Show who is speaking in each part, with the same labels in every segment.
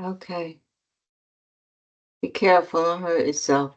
Speaker 1: Okay. Be careful, don't hurt yourself.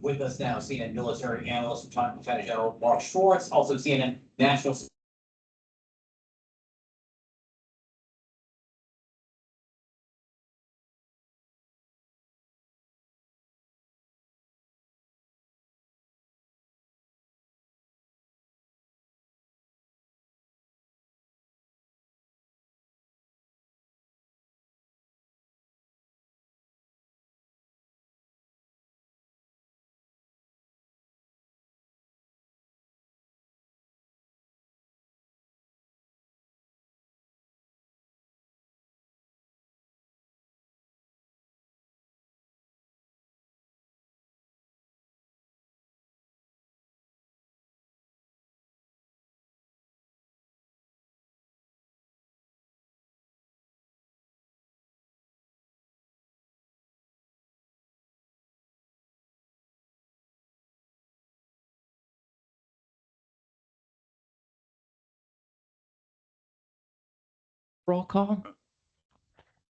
Speaker 2: With us now, CNN military analyst, Lieutenant General Mark Schwartz, also CNN national.
Speaker 3: Roll call.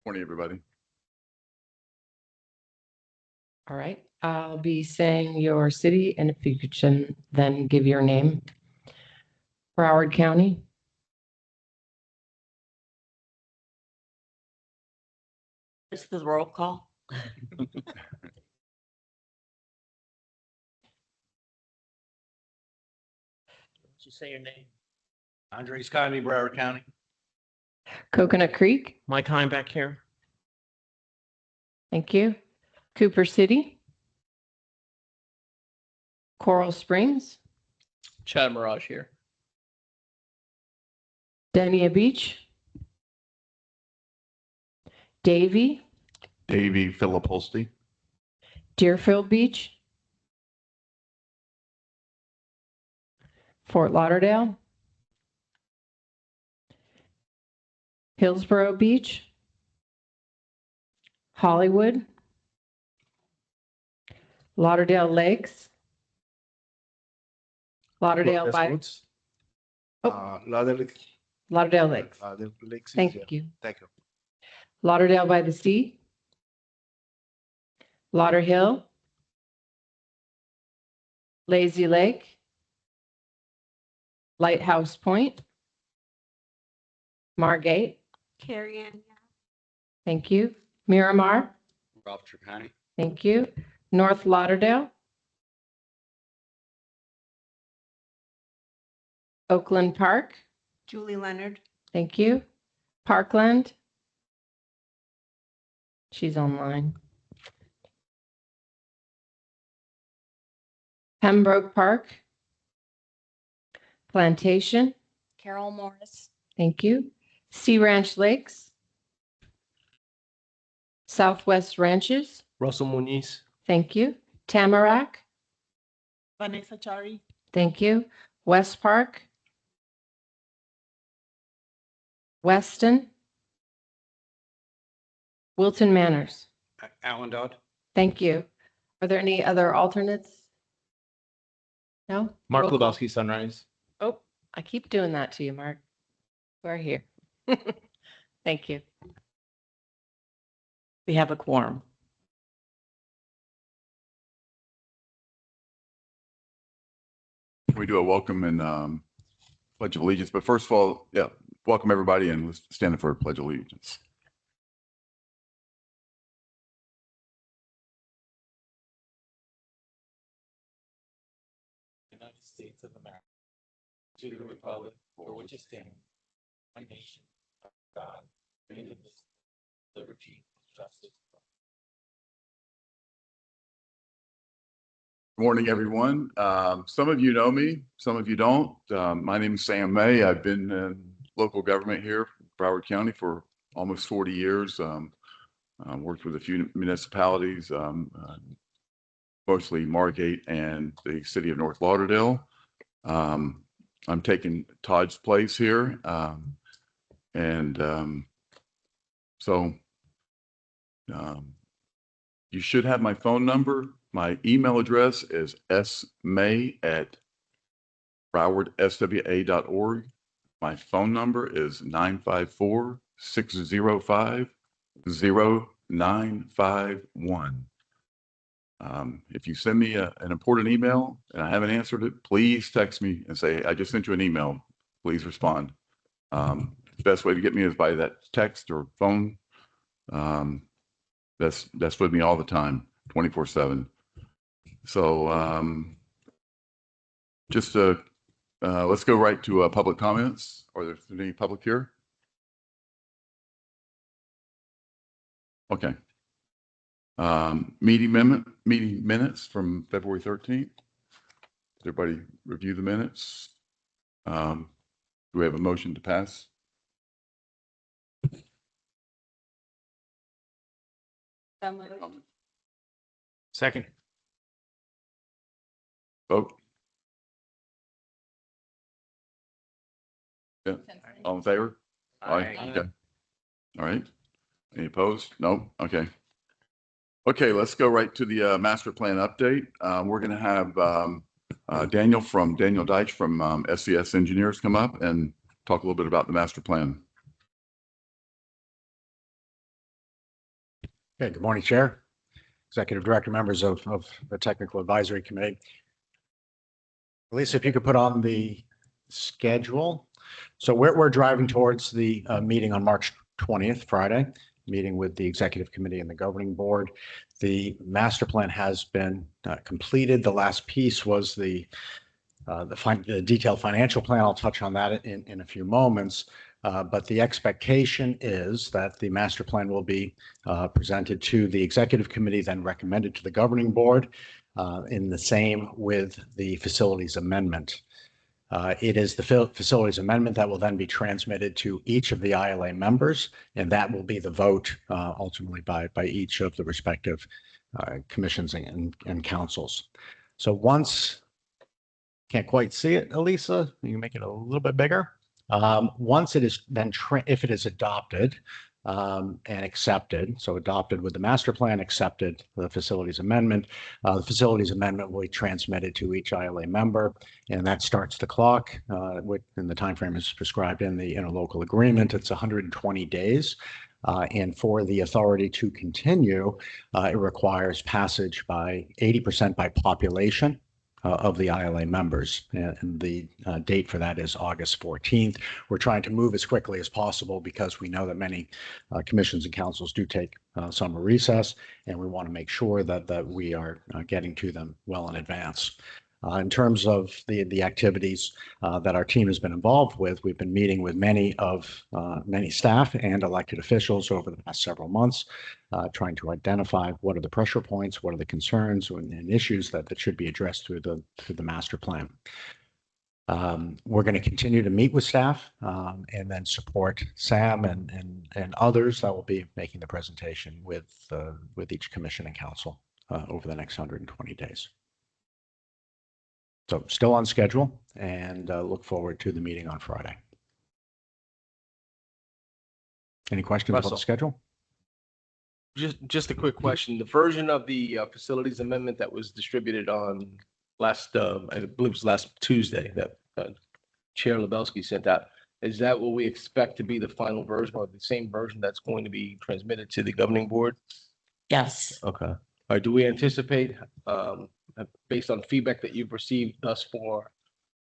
Speaker 4: Morning, everybody.
Speaker 3: All right. I'll be saying your city, and if you could then give your name. Broward County.
Speaker 1: This is roll call.
Speaker 5: You say your name.
Speaker 2: Andres County, Broward County.
Speaker 3: Coconut Creek.
Speaker 5: Mike Heim back here.
Speaker 3: Thank you. Cooper City. Coral Springs.
Speaker 5: Chad Mirage here.
Speaker 3: Dania Beach. Davie.
Speaker 4: Davey Filipolsky.
Speaker 3: Deerfield Beach. Fort Lauderdale. Hillsborough Beach. Hollywood. Lauderdale Lakes. Lauderdale by
Speaker 6: Lauderdale
Speaker 3: Lauderdale Lakes.
Speaker 6: Lakes.
Speaker 3: Thank you.
Speaker 6: Thank you.
Speaker 3: Lauderdale by the Sea. Lauderhill. Lazy Lake. Lighthouse Point. Margate.
Speaker 1: Carrie Ann.
Speaker 3: Thank you. Miramar.
Speaker 2: Ralph Trapani.
Speaker 3: Thank you. North Lauderdale. Oakland Park.
Speaker 1: Julie Leonard.
Speaker 3: Thank you. Parkland. She's online. Pembroke Park. Plantation.
Speaker 6: Carol Morris.
Speaker 3: Thank you. Sea Ranch Lakes. Southwest Ranches.
Speaker 5: Russell Muniz.
Speaker 3: Thank you. Tamarack.
Speaker 6: Vanessa Chari.
Speaker 3: Thank you. West Park. Weston. Wilton Manors.
Speaker 7: Alan Dodd.
Speaker 3: Thank you. Are there any other alternates? No?
Speaker 5: Mark
Speaker 3: Roll call.
Speaker 5: Lebowski, Sunrise.
Speaker 3: Oh, I keep doing that to you, Mark. We're here. Thank you.
Speaker 6: We have a quorum.
Speaker 4: Can we do a welcome and pledge of allegiance? But first of all, yeah, welcome everybody and let's stand for a pledge of allegiance.
Speaker 2: United States of America, to the republic for which it stands, one nation, under God, indivisible, liberty, justice.
Speaker 4: Good morning, everyone. Some of you know me, some of you don't. My name is Sam May. I've been in local government here, Broward County, for almost 40 years. Worked with a few municipalities, mostly Margate and the city of North Lauderdale. I'm taking Todd's place here. So you should have my phone number. My email address is smay@browardswa.org. My phone number is 954-605-0951. If you send me an important email and I haven't answered it, please text me and say, I just sent you an email. Please respond. The best way to get me is by that text or phone. That's with me all the time, 24/7. So let's go right to public comments. Are there any public here? Okay. Meeting minutes from February 13th. Everybody review the minutes. Do we have a motion to pass?
Speaker 7: Second.
Speaker 4: Vote. Yeah. All in favor? Aye. Okay. All right. Any opposed? No. Okay. Okay, let's go right to the master plan update. We're going to have Daniel Deitch from SCS Engineers come up and talk a little bit about the master plan.
Speaker 7: Okay, good morning, Chair, Executive Director, members of the Technical Advisory Committee. Lisa, if you could put on the schedule. So we're driving towards the meeting on March 20th, Friday, meeting with the Executive Committee and the Governing Board. The master plan has been completed. The last piece was the detailed financial plan. I'll touch on that in a few moments. But the expectation is that the master plan will be presented to the Executive Committee, then recommended to the Governing Board, in the same with the facilities amendment. It is the facilities amendment that will then be transmitted to each of the ILA members, and that will be the vote ultimately by each of the respective commissions and councils. So once, can't quite see it, Elisa, you can make it a little bit bigger. Once it is then, if it is adopted and accepted, so adopted with the master plan, accepted the facilities amendment, the facilities amendment will be transmitted to each ILA member, and that starts the clock. And the time frame is prescribed in the interlocal agreement. It's 120 days. And for the authority to continue, it requires passage by 80% by population of the ILA members. And the date for that is August 14th. We're trying to move as quickly as possible because we know that many commissions and councils do take summer recess, and we want to make sure that we are getting to them well in advance. In terms of the activities that our team has been involved with, we've been meeting with many staff and elected officials over the past several months, trying to identify what are the pressure points, what are the concerns and issues that should be addressed through the master plan. We're going to continue to meet with staff and then support Sam and others that will be making the presentation with each commission and council over the next 120 days. So still on schedule, and look forward to the meeting on Friday. Any questions about the
Speaker 8: Russell.
Speaker 7: schedule?
Speaker 8: Just a quick question. The version of the facilities amendment that was distributed on last, I believe it was last Tuesday that Chair Lebelski sent out, is that what we expect to be the final version or the same version that's going to be transmitted to the governing board?
Speaker 6: Yes.
Speaker 8: Okay. Or do we anticipate, based on feedback that you've received thus far,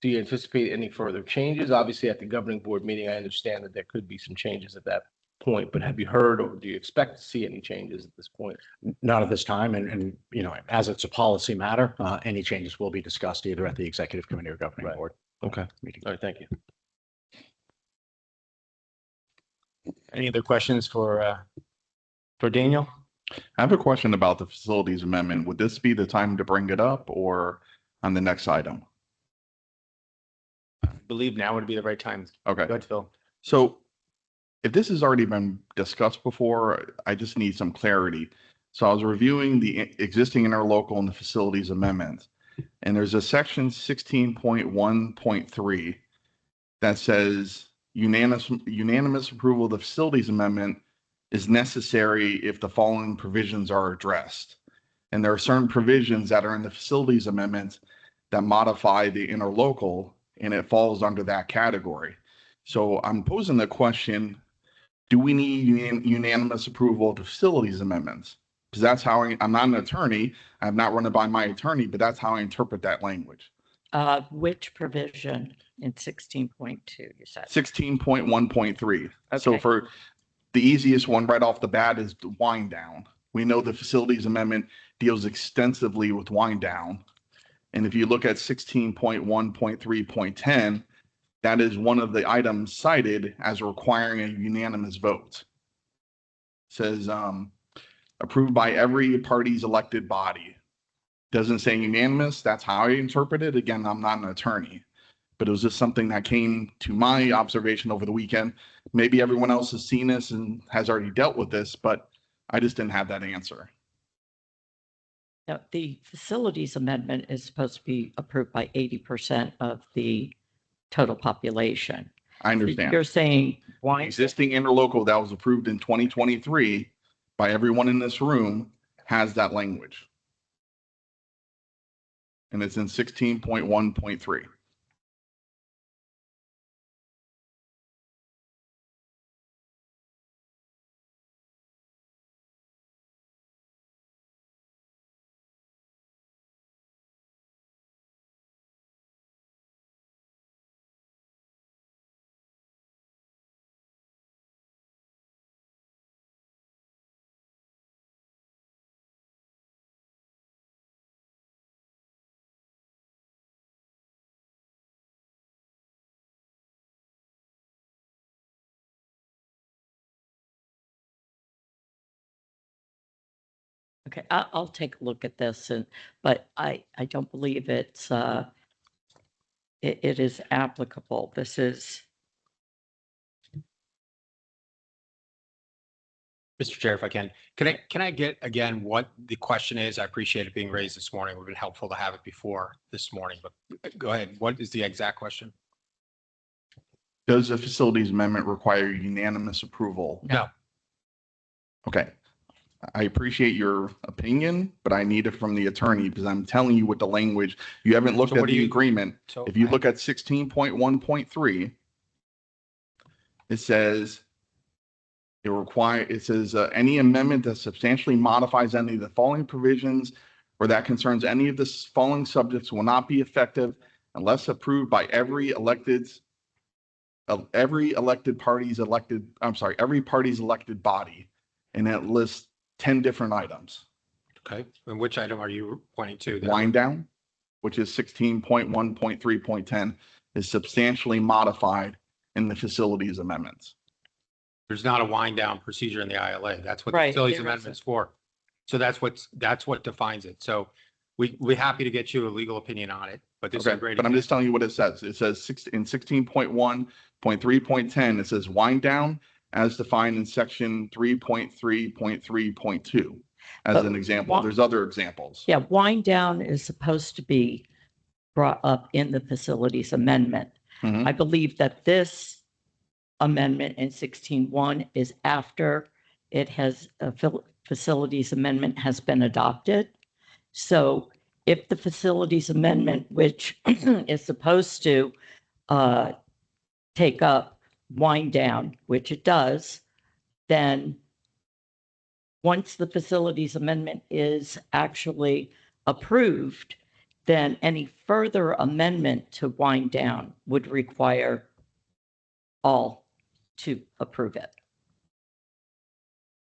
Speaker 8: do you anticipate any further changes? Obviously, at the governing board meeting, I understand that there could be some changes at that point, but have you heard or do you expect to see any changes at this point?
Speaker 7: Not at this time, and you know, as it's a policy matter, any changes will be discussed either at the executive committee or governing
Speaker 8: Right.
Speaker 7: board
Speaker 8: Okay.
Speaker 7: meeting.
Speaker 8: All right, thank you.
Speaker 9: Any other questions for Daniel?
Speaker 4: I have a question about the facilities amendment. Would this be the time to bring it up or on the next item?
Speaker 9: I believe now would be the right time.
Speaker 4: Okay.
Speaker 9: Go ahead, Phil.
Speaker 4: So if this has already been discussed before, I just need some clarity. So I was reviewing the existing interlocal and the facilities amendment, and there's a section 16.1.3 that says unanimous approval of the facilities amendment is necessary if the following provisions are addressed. And there are certain provisions that are in the facilities amendment that modify the interlocal, and it falls under that category. So I'm posing the question, do we need unanimous approval of the facilities amendments? Because that's how I'm not an attorney. I have not run it by my attorney, but that's how I interpret that language.
Speaker 10: Which provision in 16.2 you said?
Speaker 4: 16.1.3. So
Speaker 10: Okay.
Speaker 4: for the easiest one right off the bat is the wind down. We know the facilities amendment deals extensively with wind down. And if you look at 16.1.3.10, that is one of the items cited as requiring a unanimous vote. It says approved by every party's elected body. Doesn't say unanimous. That's how I interpret it. Again, I'm not an attorney, but it was just something that came to my observation over the weekend. Maybe everyone else has seen this and has already dealt with this, but I just didn't have that answer.
Speaker 10: Now, the facilities amendment is supposed to be approved by 80% of the total population.
Speaker 4: I understand.
Speaker 10: You're saying
Speaker 4: The
Speaker 10: why?
Speaker 4: existing interlocal that was approved in 2023 by everyone in this room has that language. And it's in 16.1.3.
Speaker 10: Okay, I'll take a look at this, but I don't believe it is applicable. This is,
Speaker 9: Mr. Chair, if I can I get again what the question is? I appreciate it being raised this morning. It would have been helpful to have it before this morning, but go ahead. What is the exact question?
Speaker 4: Does the facilities amendment require unanimous approval?
Speaker 9: No.
Speaker 4: Okay. I appreciate your opinion, but I need it from the attorney because I'm telling you what the language, you haven't looked
Speaker 9: So
Speaker 4: at
Speaker 9: what do
Speaker 4: the
Speaker 9: you-
Speaker 4: agreement.
Speaker 9: So
Speaker 4: If you look at 16.1.3, it says it says any amendment that substantially modifies any of the following provisions or that concerns any of the following subjects will not be effective unless approved by every party's elected body. And it lists 10 different items.
Speaker 9: okay. And which item are you pointing to?
Speaker 4: Wind down. which is 16.1.3.10, is substantially modified in the facilities amendments.
Speaker 9: There's not a wind down procedure in the ILA. That's what the
Speaker 10: Right,
Speaker 9: facilities
Speaker 10: there
Speaker 9: amendment's for. So that's what defines it. So we're happy to get you a legal opinion on it, but this is a
Speaker 4: Okay,
Speaker 9: great.
Speaker 4: but I'm just telling you what it says. It says in 16.1.3.10, it says wind down as defined in section 3.3.3.2 as
Speaker 10: But
Speaker 4: an example.
Speaker 10: wha-
Speaker 4: There's other examples.
Speaker 10: Yeah, wind down is supposed to be brought up in the facilities amendment.
Speaker 4: Mhm.
Speaker 10: I believe that this amendment in 16.1 is after it has, facilities amendment has been adopted. So if the facilities amendment, which is supposed to take up wind down, which it does, then once the facilities amendment is actually approved, then any further amendment to wind down would require all to approve it.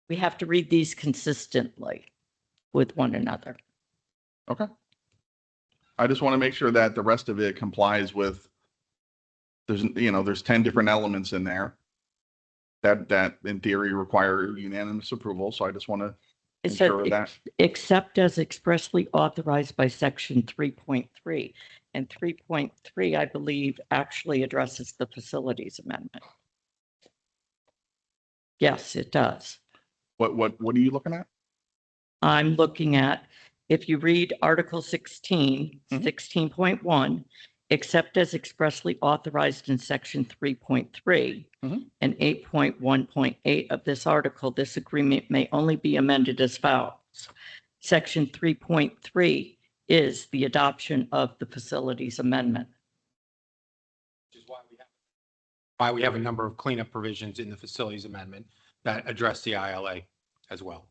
Speaker 10: We have to read these consistently with one another.
Speaker 4: Okay. I just want to make sure that the rest of it complies with, there's 10 different elements in there that in theory require unanimous approval. So I just want to
Speaker 10: It says,
Speaker 4: ensure that.
Speaker 10: except as expressly authorized by section 3.3. And 3.3, I believe, actually addresses the facilities amendment. Yes, it does.
Speaker 4: What are you looking at?
Speaker 10: I'm looking at, if you read Article 16,
Speaker 4: Mhm.
Speaker 10: 16.1, except as expressly authorized in section 3.3
Speaker 4: Mhm.
Speaker 10: and 8.1.8 of this article, this agreement may only be amended as follows. Section 3.3 is the adoption of the facilities amendment.
Speaker 9: Which is why we have a number of cleanup provisions in the facilities amendment that address the ILA as well.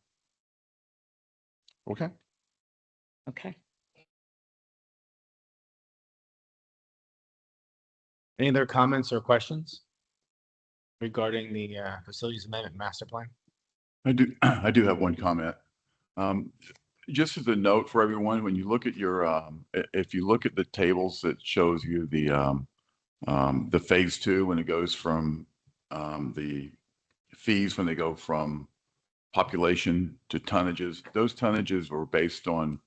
Speaker 4: Okay.
Speaker 10: Okay.
Speaker 7: Any other comments or questions regarding the facilities amendment master plan?
Speaker 4: I do have one comment. Just as a note for everyone, when you look at your, if you look at the tables that shows you the phase two, when it goes from the fees, when they go from population to tonnages, those tonnages were based on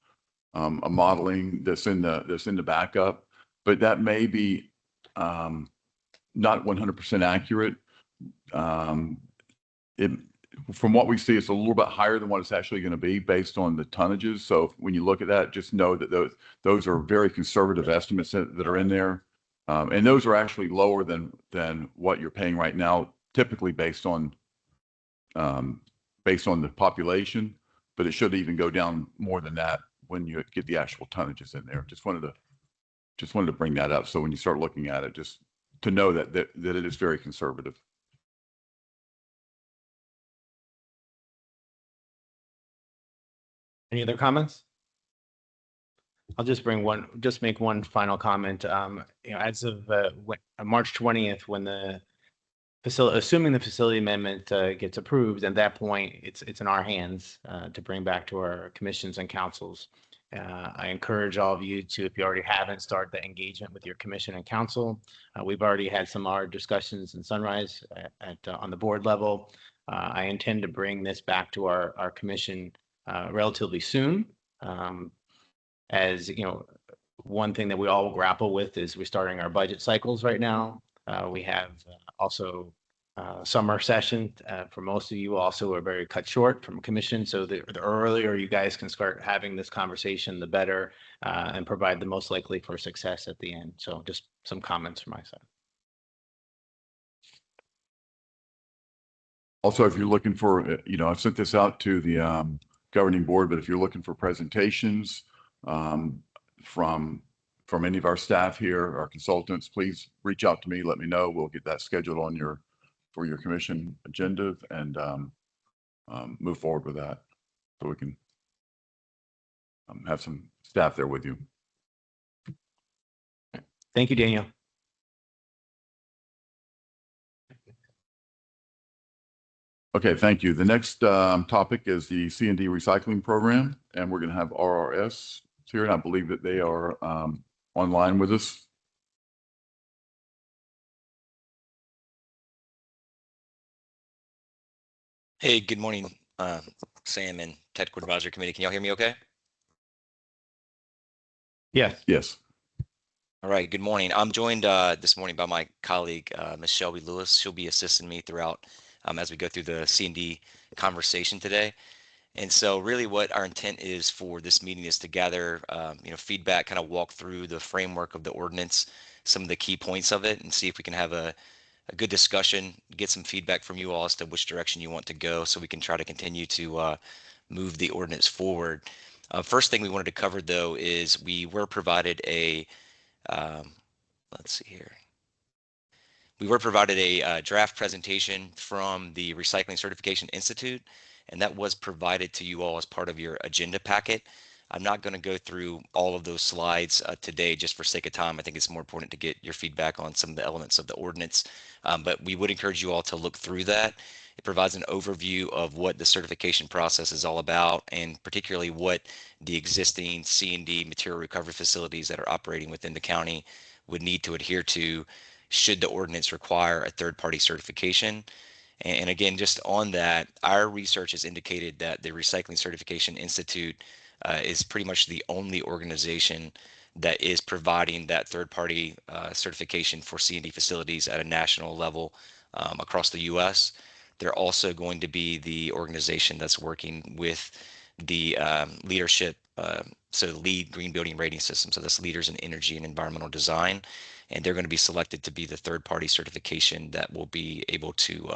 Speaker 4: a modeling that's in the backup, but that may be not 100% accurate. From what we see, it's a little bit higher than what it's actually going to be based on the tonnages. So when you look at that, just know that those are very conservative estimates that are in there. And those are actually lower than what you're paying right now, typically based on the population, but it should even go down more than that when you get the actual tonnages in there. Just wanted to bring that up. So when you start looking at it, just to know that it is very conservative.
Speaker 7: Any other comments? I'll just make one final comment. As of March 20th, when the assuming the facility amendment gets approved, at that point, it's in our hands to bring back to our commissions and councils. I encourage all of you to, if you already haven't, start the engagement with your commission and council. We've already had some of our discussions in Sunrise on the board level. I intend to bring this back to our commission relatively soon. As you know, one thing that we all grapple with is we're starting our budget cycles right now. We have also summer session for most of you also are very cut short from commission. So the earlier you guys can start having this conversation, the better, and provide the most likely for success at the end. So just some comments from my side.
Speaker 4: Also, if you're looking for, I've sent this out to the governing board, but if you're looking for presentations from any of our staff here, our consultants, please reach out to me. Let me know. We'll get that scheduled on for your commission agenda and move forward with that so we can have some staff there with you.
Speaker 7: Thank you, Daniel.
Speaker 4: Okay, thank you. The next topic is the C&D recycling program, and we're going to have RRS here, and I believe that they are online with us.
Speaker 11: Hey, good morning, Sam and Technical Advisory Committee. Can y'all hear me okay?
Speaker 7: Yes.
Speaker 4: Yes.
Speaker 11: All right, good morning. I'm joined this morning by my colleague, Ms. Shelby Lewis. She'll be assisting me throughout as we go through the C&D conversation today. And so really what our intent is for this meeting is to gather, feedback, kind of walk through the framework of the ordinance, some of the key points of it, and see if we can have a good discussion, get some feedback from you all as to which direction you want to go so we can try to continue to move the ordinance forward. First thing we wanted to cover though is we were provided a, let's see here. We were provided a draft presentation from the Recycling Certification Institute, and that was provided to you all as part of your agenda packet. I'm not going to go through all of those slides today just for sake of time. I think it's more important to get your feedback on some of the elements of the ordinance, but we would encourage you all to look through that. It provides an overview of what the certification process is all about, and particularly what the existing C&D material recovery facilities that are operating within the county would need to adhere to should the ordinance require a third-party certification. And again, just on that, our research has indicated that the Recycling Certification Institute is pretty much the only organization that is providing that third-party certification for C&D facilities at a national level across the U.S. They're also going to be the organization that's working with the leadership, so the LEED Green Building Rating System, so that's Leaders in Energy and Environmental Design, and they're going to be selected to be the third-party certification that will be able to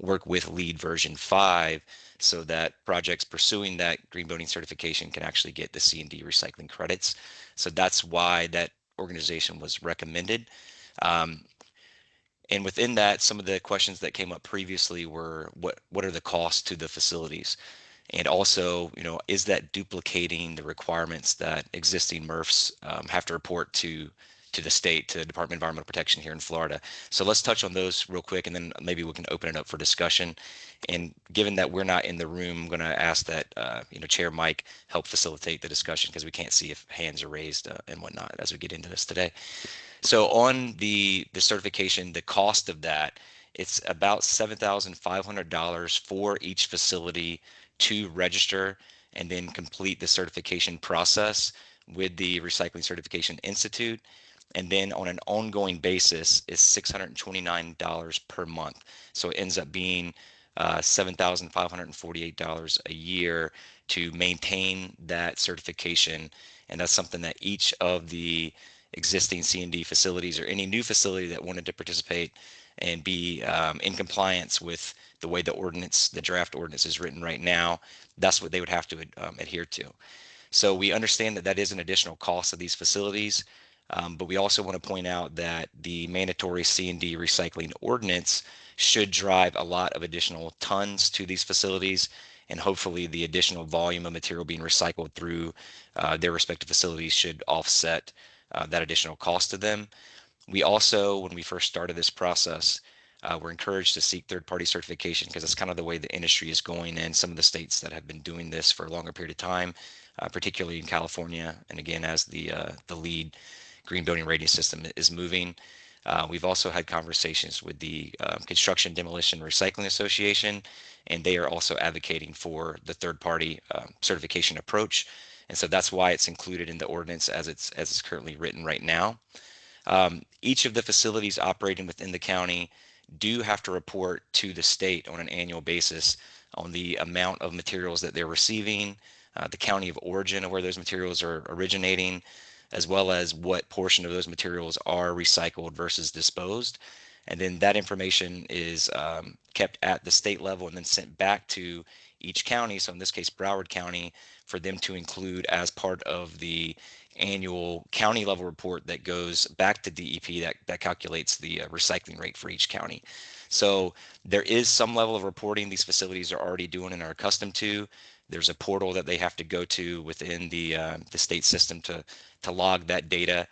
Speaker 11: work with LEED version 5 so that projects pursuing that green building certification can actually get the C&D recycling credits. So that's why that organization was recommended. And within that, some of the questions that came up previously were what are the costs to the facilities? And also, is that duplicating the requirements that existing MRFs have to report to the state, to the Department of Environmental Protection here in Florida? So let's touch on those real quick, and then maybe we can open it up for discussion. And given that we're not in the room, I'm going to ask that Chair Mike help facilitate the discussion because we can't see if hands are raised and whatnot as we get into this today. So on the certification, the cost of that, it's about $7,500 for each facility to register and then complete the certification process with the Recycling Certification Institute. And then on an ongoing basis is $629 per month. So it ends up being $7,548 a year to maintain that certification. And that's something that each of the existing C&D facilities or any new facility that wanted to participate and be in compliance with the way the draft ordinance is written right now, that's what they would have to adhere to. So we understand that that is an additional cost of these facilities, but we also want to point out that the mandatory C&D recycling ordinance should drive a lot of additional tons to these facilities, and hopefully the additional volume of material being recycled through their respective facilities should offset that additional cost to them. We also, when we first started this process, we're encouraged to seek third-party certification because that's kind of the way the industry is going in some of the states that have been doing this for a longer period of time, particularly in California. And again, as the LEED Green Building Rating System is moving. We've also had conversations with the Construction, Demolition, Recycling Association, and they are also advocating for the third-party certification approach. And so that's why it's included in the ordinance as it's currently written right now. Each of the facilities operating within the county do have to report to the state on an annual basis on the amount of materials that they're receiving, the county of origin of where those materials are originating, as well as what portion of those materials are recycled versus disposed. And then that information is kept at the state level and then sent back to each county. So in this case, Broward County, for them to include as part of the annual county level report that goes back to DEP that calculates the recycling rate for each county. So there is some level of reporting these facilities are already doing and are accustomed to. There's a portal that they have to go to within the state system to log that data,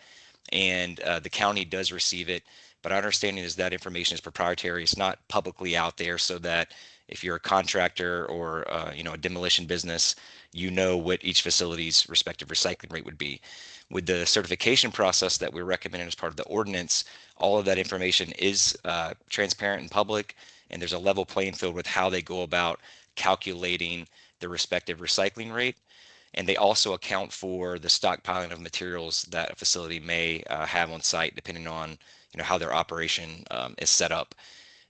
Speaker 11: and the county does receive it. But our understanding is that information is proprietary. It's not publicly out there, so that If you're a contractor or, a demolition business, you know what each facility's respective recycling rate would be. With the certification process that we're recommending as part of the ordinance, all of that information is transparent and public, and there's a level playing field with how they go about calculating the respective recycling rate. And they also account for the stockpiling of materials that a facility may have on site, depending on how their operation is set up.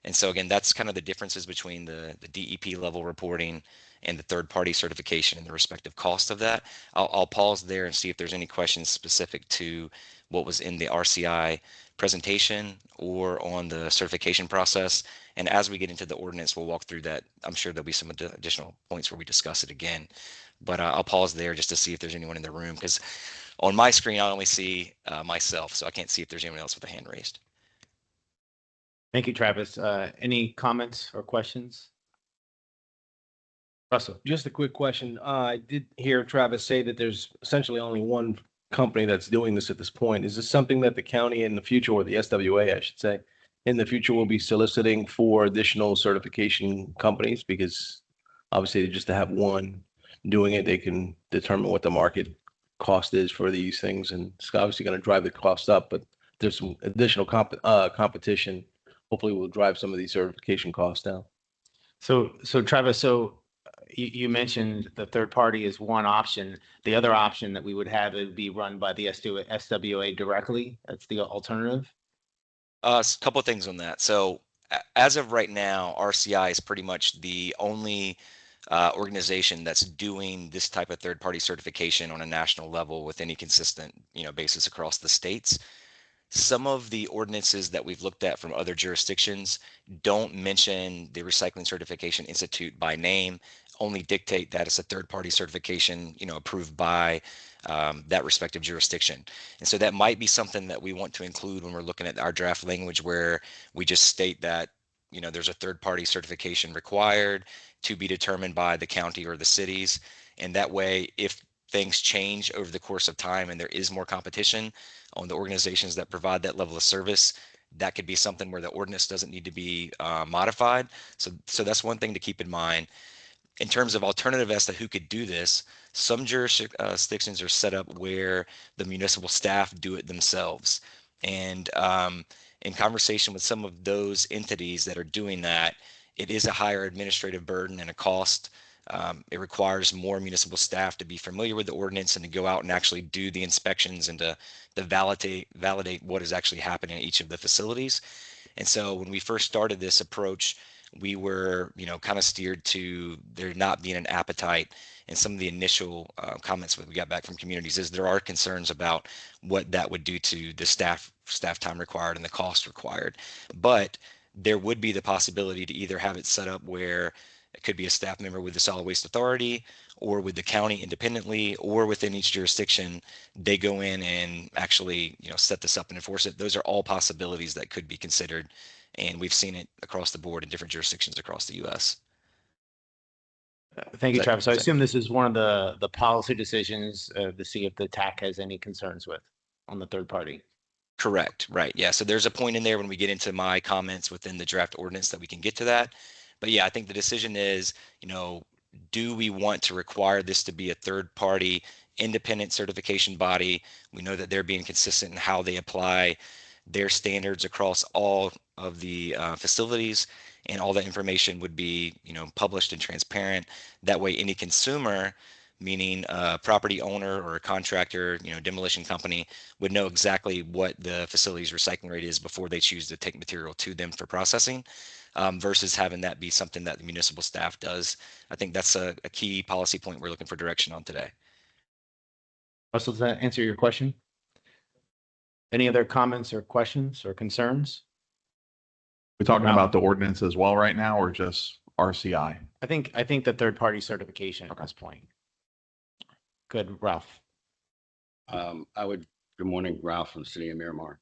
Speaker 11: And so again, that's kind of the differences between the DEP level reporting and the third-party certification and the respective cost of that. I'll pause there and see if there's any questions specific to what was in the RCI presentation or on the certification process. And as we get into the ordinance, we'll walk through that. I'm sure there'll be some additional points where we discuss it again. But I'll pause there just to see if there's anyone in the room, because on my screen, I only see myself, so I can't see if there's anyone else with a hand raised.
Speaker 12: Thank you, Travis. Any comments or questions? Russell?
Speaker 8: Just a quick question. I did hear Travis say that there's essentially only one company that's doing this at this point. Is this something that the county in the future, or the SWA, I should say, in the future will be soliciting for additional certification companies? Because obviously just to have one doing it, they can determine what the market cost is for these things. And it's obviously going to drive the cost up, but there's some additional competition. Hopefully will drive some of these certification costs down.
Speaker 12: So Travis, you mentioned the third party is one option. The other option that we would have would be run by the SWA directly. That's the alternative.
Speaker 11: A couple of things on that. So as of right now, RCI is pretty much the only organization that's doing this type of third-party certification on a national level with any consistent, basis across the states. Some of the ordinances that we've looked at from other jurisdictions don't mention the Recycling Certification Institute by name, only dictate that it's a third-party certification, approved by that respective jurisdiction. And so that might be something that we want to include when we're looking at our draft language, where we just state that, there's a third-party certification required to be determined by the county or the cities. And that way, if things change over the course of time and there is more competition on the organizations that provide that level of service, that could be something where the ordinance doesn't need to be modified. So that's one thing to keep in mind. In terms of alternative as to who could do this, some jurisdictions are set up where the municipal staff do it themselves. And in conversation with some of those entities that are doing that, it is a higher administrative burden and a cost. It requires more municipal staff to be familiar with the ordinance and to go out and actually do the inspections and to validate what is actually happening in each of the facilities. And so when we first started this approach, we were, kind of steered to there not being an appetite. And some of the initial comments that we got back from communities is there are concerns about what that would do to the staff time required and the cost required. But there would be the possibility to either have it set up where it could be a staff member with the Solid Waste Authority or with the county independently, or within each jurisdiction, they go in and actually, set this up and enforce it. Those are all possibilities that could be considered. And we've seen it across the board in different jurisdictions across the U.S.
Speaker 12: Thank you,
Speaker 11: Second-
Speaker 12: Travis. So I
Speaker 11: second.
Speaker 12: assume this is one of the policy decisions to see if the TAC has any concerns with on the third party.
Speaker 11: Correct. Right. Yeah. So there's a point in there when we get into my comments within the draft ordinance that we can get to that. But yeah, I think the decision is, do we want to require this to be a third party independent certification body? We know that they're being consistent in how they apply their standards across all of the facilities, and all that information would be, published and transparent. That way, any consumer, meaning a property owner or a contractor, demolition company, would know exactly what the facility's recycling rate is before they choose to take material to them for processing, versus having that be something that the municipal staff does. I think that's a key policy point we're looking for direction on today.
Speaker 12: Russell, does that answer your question? Any other comments or questions or concerns?
Speaker 13: We're talking about the ordinance as well right now, or just RCI?
Speaker 12: I think the third party certification at this point. Good, Ralph.
Speaker 14: Good morning, Ralph from the city of Miramar.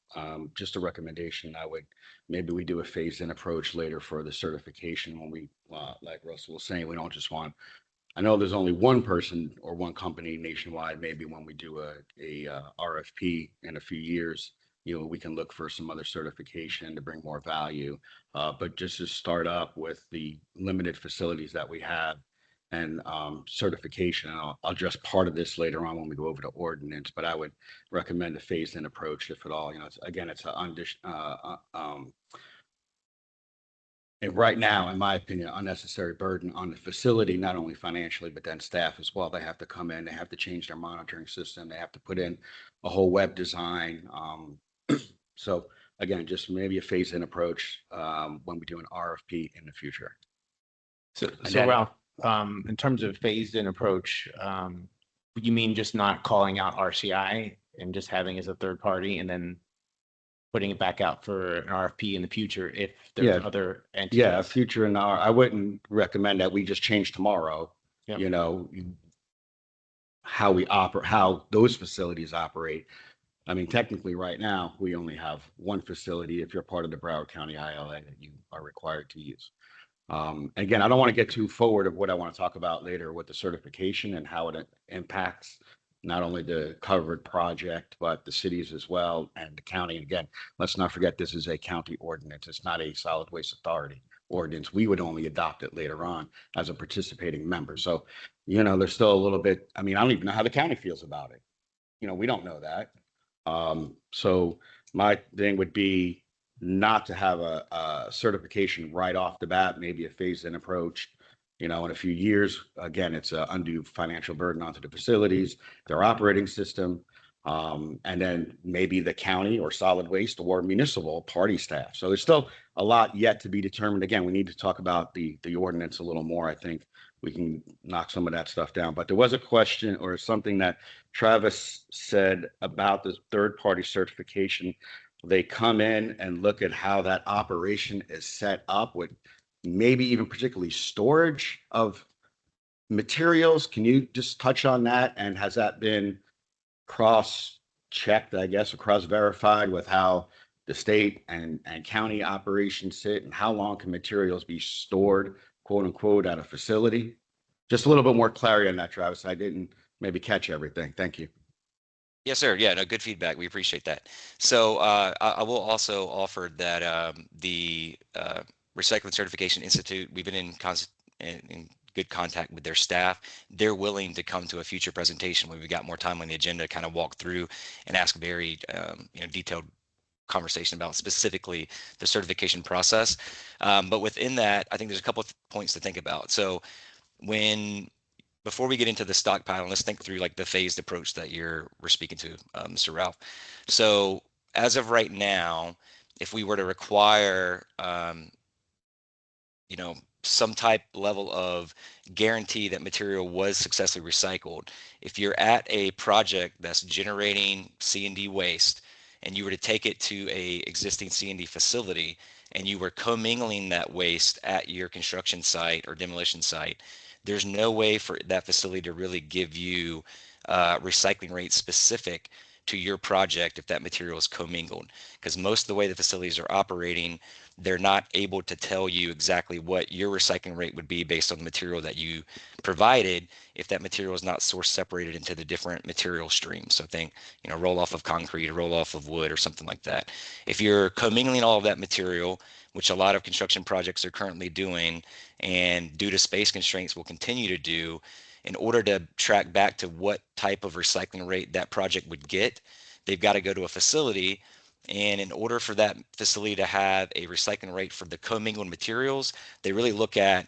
Speaker 14: Just a recommendation, maybe we do a phased in approach later for the certification when we, like Russell was saying, we don't just want, I know there's only one person or one company nationwide. Maybe when we do a RFP in a few years, we can look for some other certification to bring more value. But just to start up with the limited facilities that we have and certification, and I'll address part of this later on when we go over the ordinance, but I would recommend a phased-in approach, if at all. It's and right now, in my opinion, unnecessary burden on the facility, not only financially, but then staff as well. They have to come in, they have to change their monitoring system, they have to put in a whole web design. So again, just maybe a phase-in approach when we do an RFP in the future.
Speaker 12: So
Speaker 14: then-
Speaker 12: Ralph, in terms of phased-in approach, you mean just not calling out RCI and just having as a third party and then putting it back out for an RFP in the future if there's
Speaker 14: Yeah.
Speaker 12: other entities?
Speaker 14: Yeah, future and I wouldn't recommend that we just change tomorrow,
Speaker 12: Yep.
Speaker 14: How we operate, how those facilities operate. I mean, technically right now, we only have one facility if you're part of the Broward County ILA that you are required to use. Again, I don't want to get too forward of what I want to talk about later with the certification and how it impacts not only the covered project, but the cities as well and the county. And again, let's not forget, this is a county ordinance. It's not a solid waste authority ordinance. We would only adopt it later on as a participating member. So, there's still a little bit, I don't even know how the county feels about it. We don't know that. So my thing would be not to have a certification right off the bat, maybe a phased-in approach. In a few years, again, it's an undue financial burden onto the facilities, their operating system, and then maybe the county or solid waste or municipal party staff. So there's still a lot yet to be determined. Again, we need to talk about the ordinance a little more. I think we can knock some of that stuff down. But there was a question or something that Travis said about the third-party certification. They come in and look at how that operation is set up with maybe even particularly storage of materials. Can you just touch on that? And has that been cross-checked, I guess, or cross-verified with how the state and county operations sit? And how long can materials be stored, quote unquote, at a facility? Just a little bit more clarity on that, Travis. I didn't maybe catch everything. Thank you.
Speaker 11: Yes, sir. Yeah, no, good feedback. We appreciate that. So I will also offer that the Recycling Certification Institute, we've been in good contact with their staff. They're willing to come to a future presentation when we've got more time on the agenda to kind of walk through and ask very detailed conversation about specifically the certification process. But within that, I think there's a couple of points to think about. So before we get into the stockpile, let's think through like the phased approach that we're speaking to, Mr. Ralph. So as of right now, if we were to require, some type level of guarantee that material was successfully recycled, if you're at a project that's generating C&D waste and you were to take it to a existing C&D facility and you were commingling that waste at your construction site or demolition site, there's no way for that facility to really give you recycling rates specific to your project if that material is commingled, because most of the way the facilities are operating, they're not able to tell you exactly what your recycling rate would be based on the material that you provided if that material is not source separated into the different material streams. So think, roll off of concrete or roll off of wood or something like that. If you're commingling all of that material, which a lot of construction projects are currently doing, and due to space constraints will continue to do, in order to track back to what type of recycling rate that project would get, they've got to go to a facility. And in order for that facility to have a recycling rate for the commingled materials, they really look at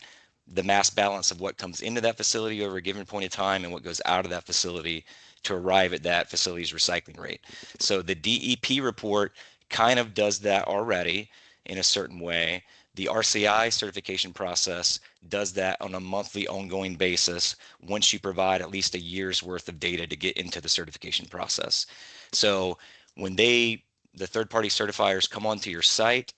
Speaker 11: the mass balance of what comes into that facility over a given point in time and what goes out of that facility to arrive at that facility's recycling rate. So the DEP report kind of does that already in a certain way. The RCI certification process does that on a monthly ongoing basis once you provide at least a year's worth of data to get into the certification process. So when the third-party certifiers come onto your site,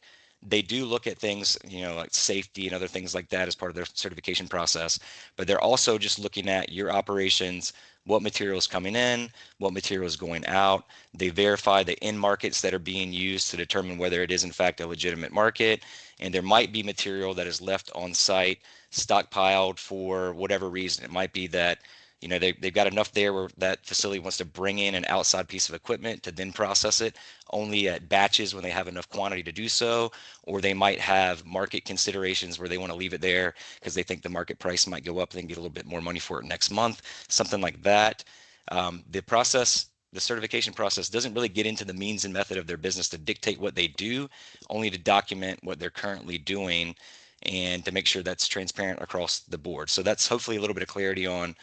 Speaker 11: they do look at things, like safety and other things like that as part of their certification process, but they're also just looking at your operations, what material is coming in, what material is going out. They verify the end markets that are being used to determine whether it is in fact a legitimate market. And there might be material that is left on site, stockpiled for whatever reason. It might be that, you know, they've got enough there where that facility wants to bring in an outside piece of equipment to then process it only at batches when they have enough quantity to do so, or they might have market considerations where they want to leave it there because they think the market price might go up, they can get a little bit more money for it next month, something like that. The certification process doesn't really get into the means and method of their business to dictate what they do, only to document what they're currently doing and to make sure that's transparent across the board. So that's hopefully a little bit of clarity on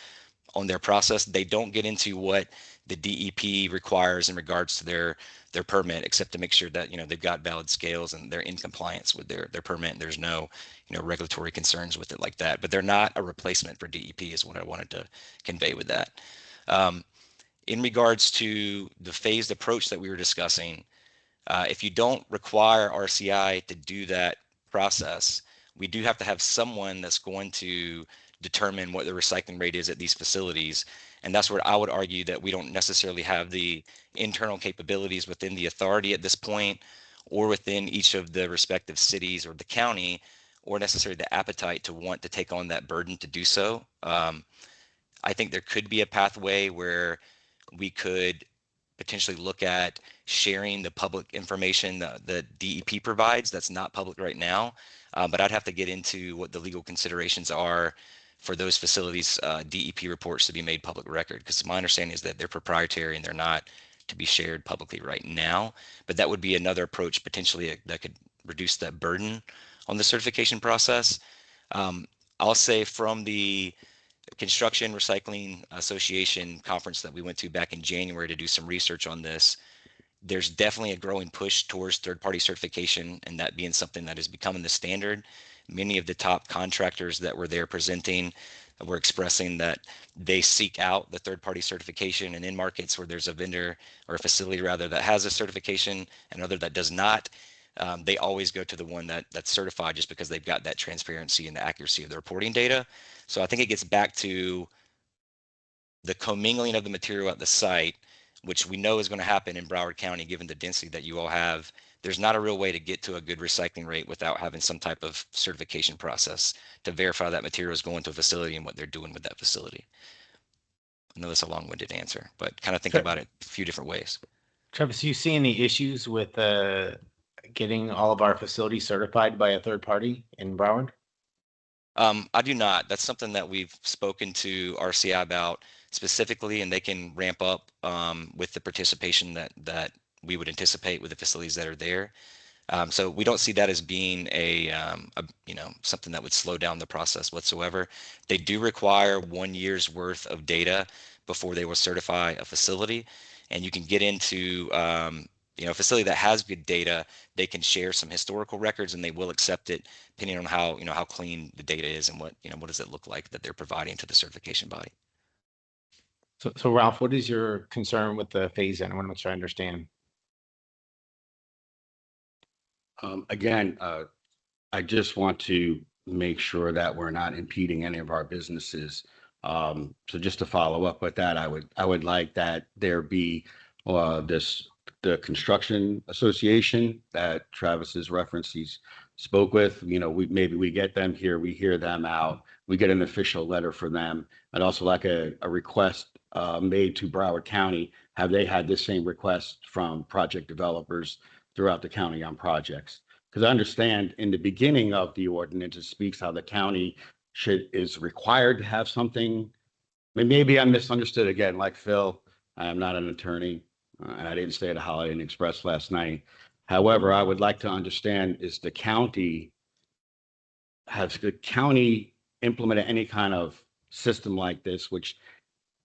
Speaker 11: their process. They don't get into what the DEP requires in regards to their permit, except to make sure that, you know, they've got valid scales and they're in compliance with their permit. And there's no, you know, regulatory concerns with it like that. But they're not a replacement for DEP is what I wanted to convey with that. In regards to the phased approach that we were discussing, if you don't require RCI to do that process, we do have to have someone that's going to determine what the recycling rate is at these facilities. And that's where I would argue that we don't necessarily have the internal capabilities within the authority at this point, or within each of the respective cities or the county, or necessarily the appetite to want to take on that burden to do so. I think there could be a pathway where we could potentially look at sharing the public information that DEP provides that's not public right now. But I'd have to get into what the legal considerations are for those facilities DEP reports to be made public record, because my understanding is that they're proprietary and they're not to be shared publicly right now. But that would be another approach potentially that could reduce that burden on the certification process. I'll say from the Construction Recycling Association conference that we went to back in January to do some research on this, there's definitely a growing push towards third-party certification, and that being something that is becoming the standard. Many of the top contractors that were there presenting were expressing that they seek out the third-party certification, and in markets where there's a vendor or a facility rather that has a certification and other that does not, they always go to the one that's certified just because they've got that transparency and the accuracy of the reporting data. So I think it gets back to the commingling of the material at the site, which we know is going to happen in Broward County, given the density that you all have. There's not a real way to get to a good recycling rate without having some type of certification process to verify that material is going to a facility and what they're doing with that facility. I know that's a long-winded answer, but kind of think about it a few different ways.
Speaker 12: Travis, you see any issues with getting all of our facilities certified by a third party in Broward?
Speaker 11: I do not. That's something that we've spoken to RCI about specifically, and they can ramp up with the participation that we would anticipate with the facilities that are there. So we don't see that as being a something that would slow down the process whatsoever. They do require 1 year's worth of data before they will certify a facility, and you can get into a facility that has good data. They can share some historical records, and they will accept it depending on how clean the data is and what does it look like that they're providing to the certification body.
Speaker 12: So Ralph, what is your concern with the phase in? I want to make sure I understand.
Speaker 14: Again, I just want to make sure that we're not impeding any of our businesses. So just to follow up with that, I would like that there be the construction association that Travis has referenced. He's spoke with. Maybe we get them here, we hear them out, we get an official letter for them. I'd also like a request made to Broward County. Have they had the same request from project developers throughout the county on projects? Because I understand in the beginning of the ordinance, it speaks how the county is required to have something. Maybe I misunderstood again, like Phil. I am not an attorney, and I didn't stay at a Holiday Inn Express last night. However, I would like to understand, has the county implemented any kind of system like this, which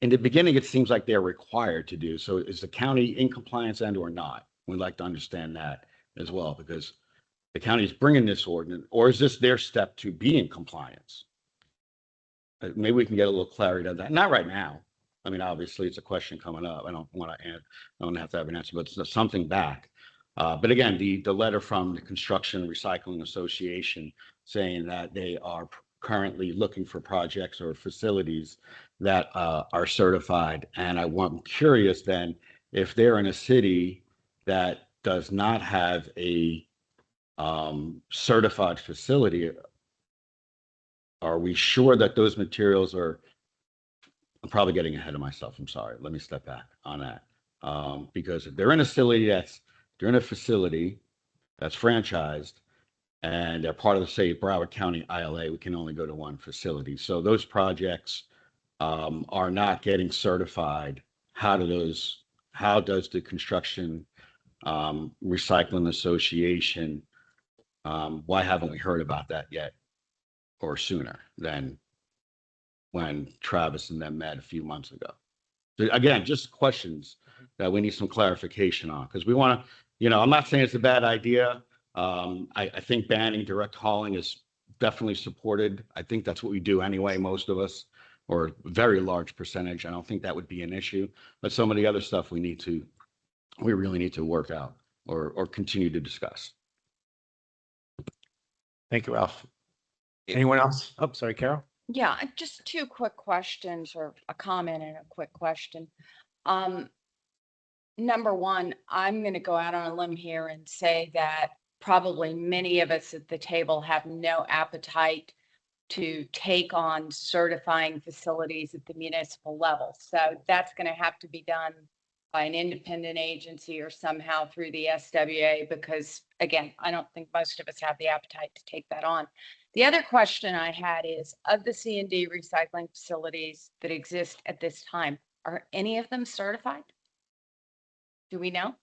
Speaker 14: in the beginning, it seems like they're required to do. So is the county in compliance and or not? We'd like to understand that as well, because the county is bringing this ordinance, or is this their step to be in compliance? Maybe we can get a little clarity on that. Not right now. I mean, obviously, it's a question coming up. I don't have to have an answer, but it's something back. But again, the letter from the Construction Recycling Association saying that they are currently looking for projects or facilities that are certified. And I'm curious then, if they're in a city that does not have a certified facility, are we sure that those materials are I'm probably getting ahead of myself. I'm sorry. Let me step back on that. Because if they're in a facility that's franchised and they're part of the, say, Broward County ILA, we can only go to one facility. So those projects are not getting certified. How does the construction recycling association, why haven't we heard about that yet or sooner than when Travis and them met a few months ago? So again, just questions that we need some clarification on, because we want to, you know, I'm not saying it's a bad idea. I think banning direct hauling is definitely supported. I think that's what we do anyway, most of us, or a very large percentage. I don't think that would be an issue, but some of the other stuff we really need to work out or continue to discuss.
Speaker 7: Thank you, Ralph. Anyone else? Oh, sorry, Carol.
Speaker 15: Yeah, just two quick questions, or a comment and a quick question. Number one, I'm going to go out on a limb here and say that probably many of us at the table have no appetite to take on certifying facilities at the municipal level. So that's going to have to be done by an independent agency or somehow through the SWA, because again, I don't think most of us have the appetite to take that on. The other question I had is, of the C&D recycling facilities that exist at this time, are any of them certified? Do we know?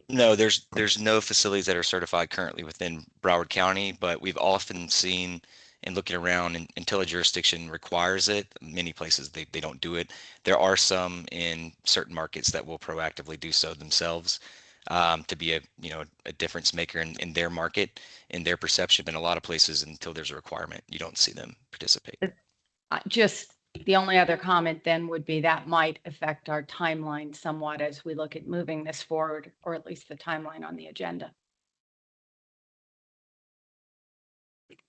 Speaker 11: No, there's no facilities that are certified currently within Broward County, but we've often seen and looking around and until a jurisdiction requires it, many places they don't do it. There are some in certain markets that will proactively do so themselves to be a difference maker in their market, in their perception. In a lot of places, until there's a requirement, you don't see them participate.
Speaker 15: Just the only other comment then would be that might affect our timeline somewhat as we look at moving this forward, or at least the timeline on the agenda.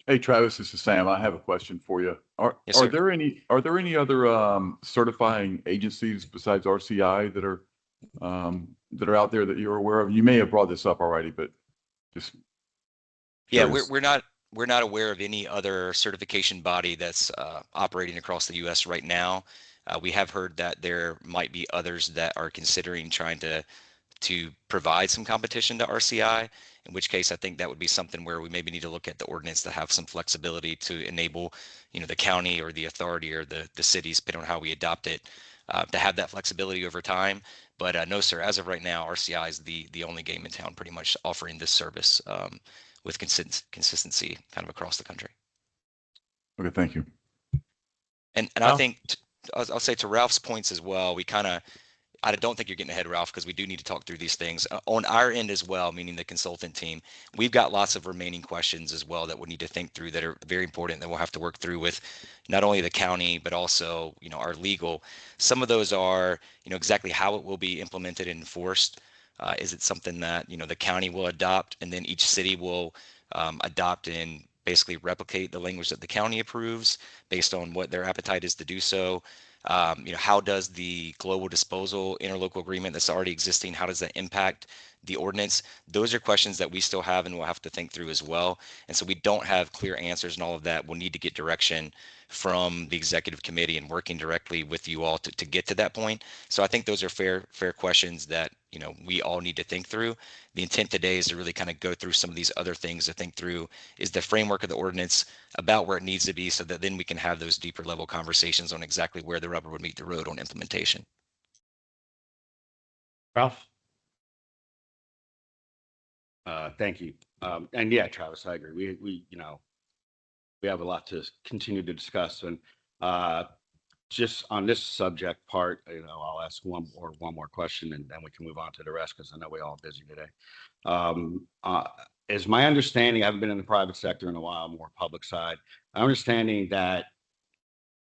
Speaker 4: Hey, Travis, this is Sam. I have a question for you.
Speaker 11: Yes,
Speaker 4: Are
Speaker 11: sir.
Speaker 4: there any other certifying agencies besides RCI that are out there that you're aware of? You may have brought this up already, but just curious.
Speaker 11: We're not aware of any other certification body that's operating across the U.S. right now. We have heard that there might be others that are considering trying to provide some competition to RCI, in which case I think that would be something where we maybe need to look at the ordinance to have some flexibility to enable, the county or the authority or the cities, depending on how we adopt it, to have that flexibility over time. But no, sir, as of right now, RCI is the only game in town pretty much offering this service with consistency kind of across the country.
Speaker 4: Okay, thank you.
Speaker 11: And I think I'll say to Ralph's points as well, I don't think you're getting ahead, Ralph, because we do need to talk through these things on our end as well, meaning the consultant team. We've got lots of remaining questions as well that we need to think through that are very important that we'll have to work through with not only the county, but also, our legal. Some of those are, exactly how it will be implemented and enforced. Is it something that, the county will adopt and then each city will adopt and basically replicate the language that the county approves based on what their appetite is to do so? How does the global disposal interlocal agreement that's already existing, how does that impact the ordinance? Those are questions that we still have and we'll have to think through as well. And so we don't have clear answers and all of that. We'll need to get direction from the executive committee and working directly with you all to get to that point. So I think those are fair questions that, we all need to think through. The intent today is to really kind of go through some of these other things to think through is the framework of the ordinance about where it needs to be so that then we can have those deeper level conversations on exactly where the rubber would meet the road on implementation.
Speaker 7: Ralph?
Speaker 14: Thank you. And yeah, Travis, I agree. We have a lot to continue to discuss. And just on this subject part, I'll ask one more question and then we can move on to the rest because I know we're all busy today. Is my understanding, I haven't been in the private sector in a while, more public side, understanding that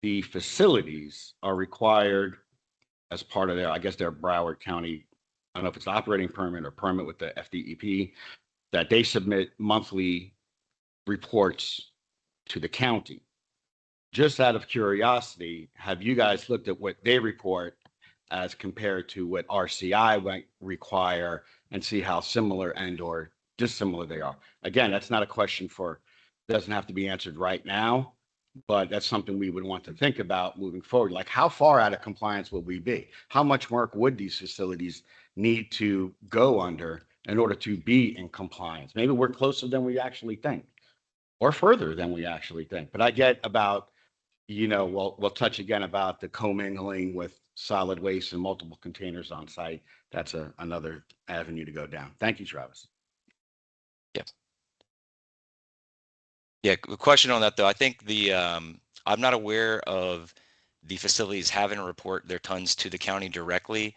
Speaker 14: the facilities are required as part of their Broward County, I don't know if it's operating permit or permit with the FDEP, that they submit monthly reports to the county. Just out of curiosity, have you guys looked at what they report as compared to what RCI might require and see how similar and or dissimilar they are? Again, that's not a question doesn't have to be answered right now. But that's something we would want to think about moving forward. Like, how far out of compliance will we be? How much work would these facilities need to go under in order to be in compliance? Maybe we're closer than we actually think, or further than we actually think. But I get about, we'll touch again about the commingling with solid waste and multiple containers on site. That's another avenue to go down. Thank you, Travis.
Speaker 11: Yeah, good question on that though. I think I'm not aware of the facilities having to report their tons to the county directly.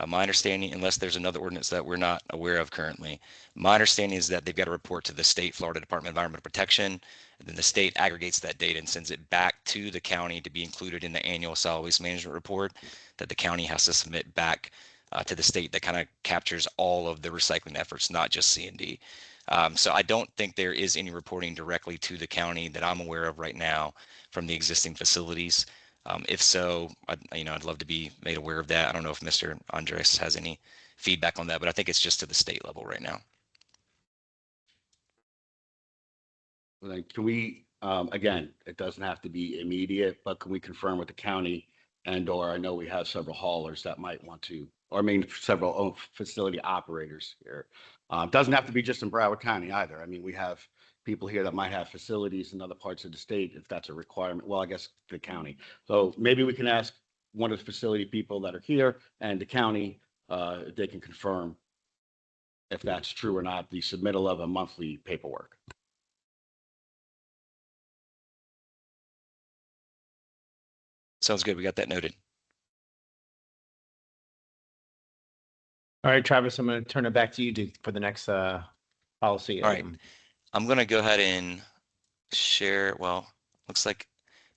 Speaker 11: My understanding, unless there's another ordinance that we're not aware of currently, my understanding is that they've got to report to the state Florida Department of Environmental Protection, and then the state aggregates that data and sends it back to the county to be included in the annual solid waste management report that the county has to submit back to the state. That kind of captures all of the recycling efforts, not just C&D. So I don't think there is any reporting directly to the county that I'm aware of right now from the existing facilities. If so, I'd love to be made aware of that. I don't know if Mr. Andres has any feedback on that, but I think it's just to the state level right now.
Speaker 14: Like, can we, again, it doesn't have to be immediate, but can we confirm with the county or I know we have several haulers that might want to, or I mean, several facility operators here. Doesn't have to be just in Broward County either. I mean, we have people here that might have facilities in other parts of the state if that's a requirement. Well, I guess the county. So maybe we can ask one of the facility people that are here and the county, if they can confirm if that's true or not, the submittal of a monthly paperwork.
Speaker 11: Sounds good. We got that noted.
Speaker 12: All right, Travis, I'm going to turn it back to you for the next policy.
Speaker 11: All right. I'm going to go ahead and share. Well, looks like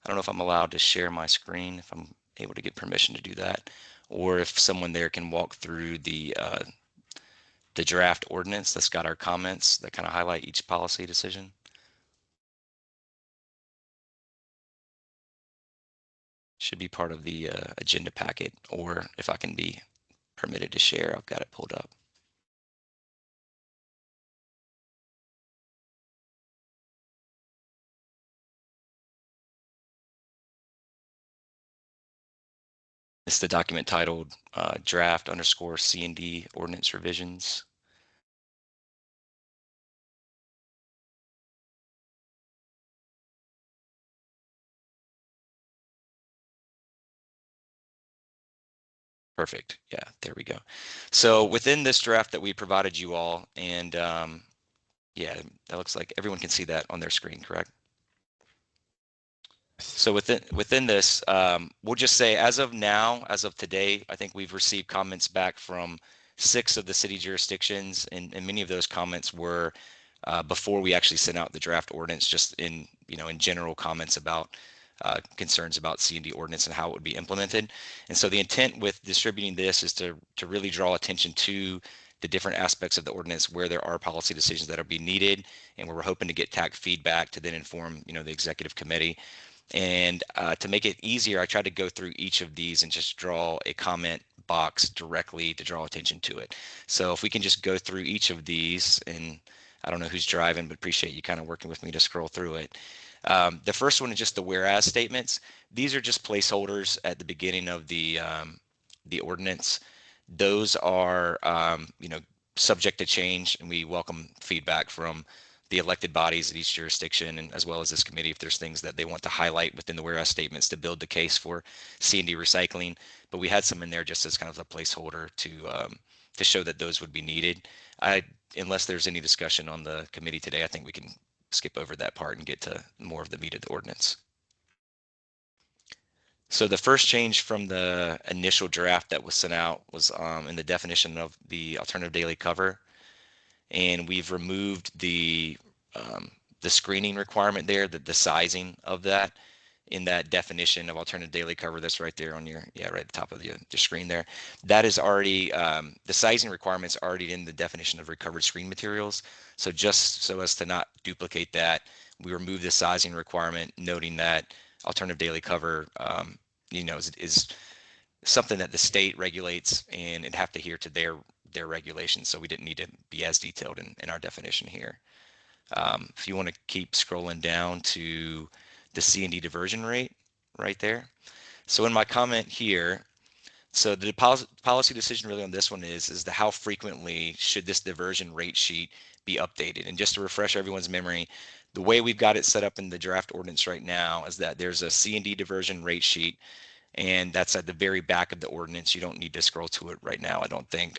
Speaker 11: I don't know if I'm allowed to share my screen, if I'm able to get permission to do that, or if someone there can walk through the draft ordinance that's got our comments that kind of highlight each policy decision. Should be part of the agenda packet, or if I can be permitted to share, I've got it pulled up. It's the document titled draft _ C&D ordinance revisions. Perfect. Yeah, there we go. So within this draft that we provided you all, and yeah, that looks like everyone can see that on their screen, correct? So within this, we'll just say as of now, as of today, I think we've received comments back from 6 of the city jurisdictions, and many of those comments were before we actually sent out the draft ordinance, just in general comments about concerns about C&D ordinance and how it would be implemented. And so the intent with distributing this is to really draw attention to the different aspects of the ordinance where there are policy decisions that will be needed, and where we're hoping to get TAC feedback to then inform the executive committee. And to make it easier, I tried to go through each of these and just draw a comment box directly to draw attention to it. So if we can just go through each of these, and I don't know who's driving, but appreciate you kind of working with me to scroll through it. The first one is just the whereas statements. These are just placeholders at the beginning of the ordinance. Those are subject to change, and we welcome feedback from the elected bodies at each jurisdiction, and as well as this committee, if there's things that they want to highlight within the whereas statements to build the case for C&D recycling. But we had some in there just as kind of a placeholder to show that those would be needed. Unless there's any discussion on the committee today, I think we can skip over that part and get to more of the meat of the ordinance. So the first change from the initial draft that was sent out was in the definition of the alternative daily cover. And we've removed the screening requirement there, the sizing of that in that definition of alternative daily cover that's right there on your, right at the top of your screen there. That is already, the sizing requirements already in the definition of recovered screen materials. So just so as to not duplicate that, we remove the sizing requirement, noting that alternative daily cover, is something that the state regulates, and it'd have to adhere to their regulations. So we didn't need to be as detailed in our definition here. If you want to keep scrolling down to the C&D diversion rate right there. So in my comment here, so the policy decision really on this one is the how frequently should this diversion rate sheet be updated? And just to refresh everyone's memory, the way we've got it set up in the draft ordinance right now is that there's a C&D diversion rate sheet, and that's at the very back of the ordinance. You don't need to scroll to it right now, I don't think.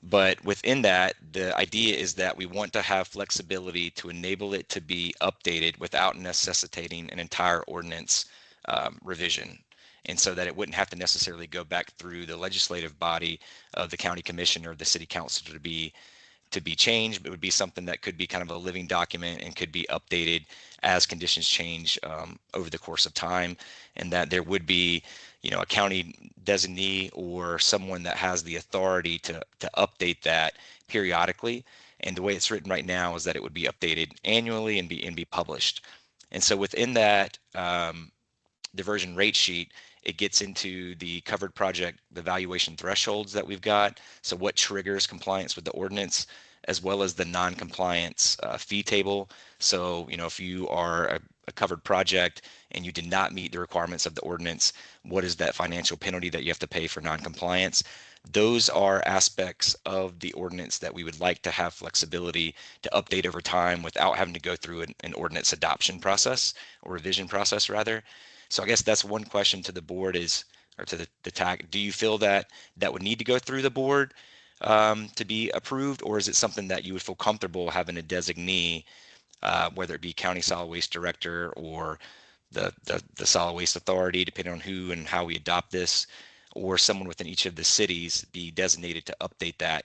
Speaker 11: But within that, the idea is that we want to have flexibility to enable it to be updated without necessitating an entire ordinance revision. And so that it wouldn't have to necessarily go back through the legislative body of the county commission or the city council to be changed, but it would be something that could be kind of a living document and could be updated as conditions change over the course of time, and that there would be, you know, a county designee or someone that has the authority to update that periodically. And the way it's written right now is that it would be updated annually and be published. And so within that diversion rate sheet, it gets into the covered project, the valuation thresholds that we've got. So what triggers compliance with the ordinance, as well as the non-compliance fee table. So, you know, if you are a covered project and you did not meet the requirements of the ordinance, what is that financial penalty that you have to pay for non-compliance? Those are aspects of the ordinance that we would like to have flexibility to update over time without having to go through an ordinance adoption process or revision process rather. So I guess that's one question to the board is, or to the TAC, do you feel that that would need to go through the board to be approved, or is it something that you would feel comfortable having a designee, whether it be county solid waste director or the solid waste authority, depending on who and how we adopt this, or someone within each of the cities be designated to update that?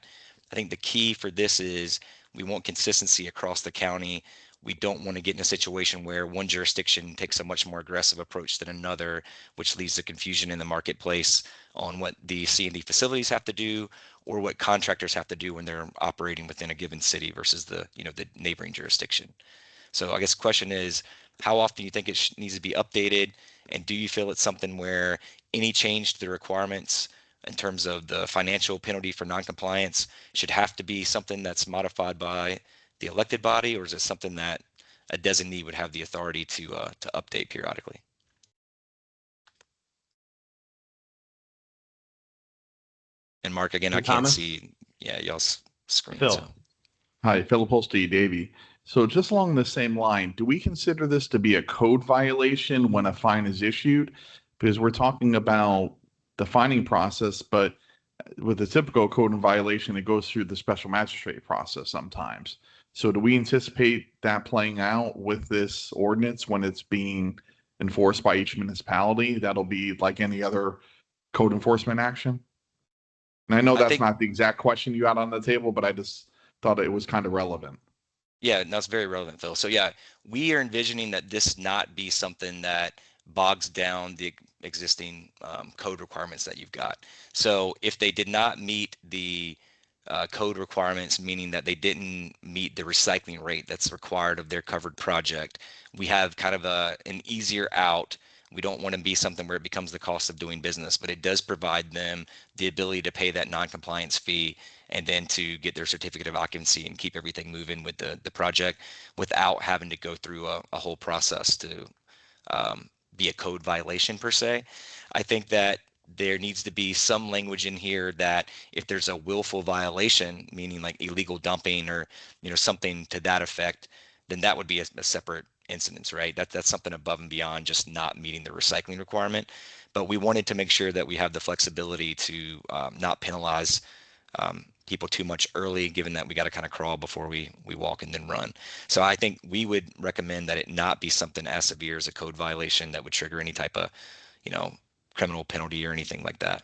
Speaker 11: I think the key for this is we want consistency across the county. We don't want to get in a situation where one jurisdiction takes a much more aggressive approach than another, which leads to confusion in the marketplace on what the C&D facilities have to do or what contractors have to do when they're operating within a given city versus the, you know, the neighboring jurisdiction. So I guess the question is, how often do you think it needs to be updated? And do you feel it's something where any change to the requirements in terms of the financial penalty for noncompliance should have to be something that's modified by the elected body, or is it something that a designee would have the authority to update periodically? And Mark, again, I can't
Speaker 12: comments?
Speaker 11: see, yeah, y'all's screen.
Speaker 12: Phil.
Speaker 11: So.
Speaker 13: Hi, Philip Holstein, Davey. So just along the same line, do we consider this to be a code violation when a fine is issued? Because we're talking about the fining process, but with a typical code violation, it goes through the special magistrate process sometimes. So do we anticipate that playing out with this ordinance when it's being enforced by each municipality? That'll be like any other code enforcement action? And I know that's not the exact question you had on the table, but I just thought it was kind of relevant.
Speaker 11: Yeah, that's very relevant, Phil. So yeah, we are envisioning that this not be something that bogs down the existing code requirements that you've got. So if they did not meet the code requirements, meaning that they didn't meet the recycling rate that's required of their covered project, we have kind of an easier out. We don't want to be something where it becomes the cost of doing business, but it does provide them the ability to pay that non-compliance fee and then to get their certificate of occupancy and keep everything moving with the project without having to go through a whole process to be a code violation per se. I think that there needs to be some language in here that if there's a willful violation, meaning like illegal dumping or, you know, something to that effect, then that would be a separate incidents, right? That's something above and beyond just not meeting the recycling requirement. But we wanted to make sure that we have the flexibility to not penalize people too much early, given that we got to kind of crawl before we walk and then run. So I think we would recommend that it not be something as severe as a code violation that would trigger any type of, you know, criminal penalty or anything like that.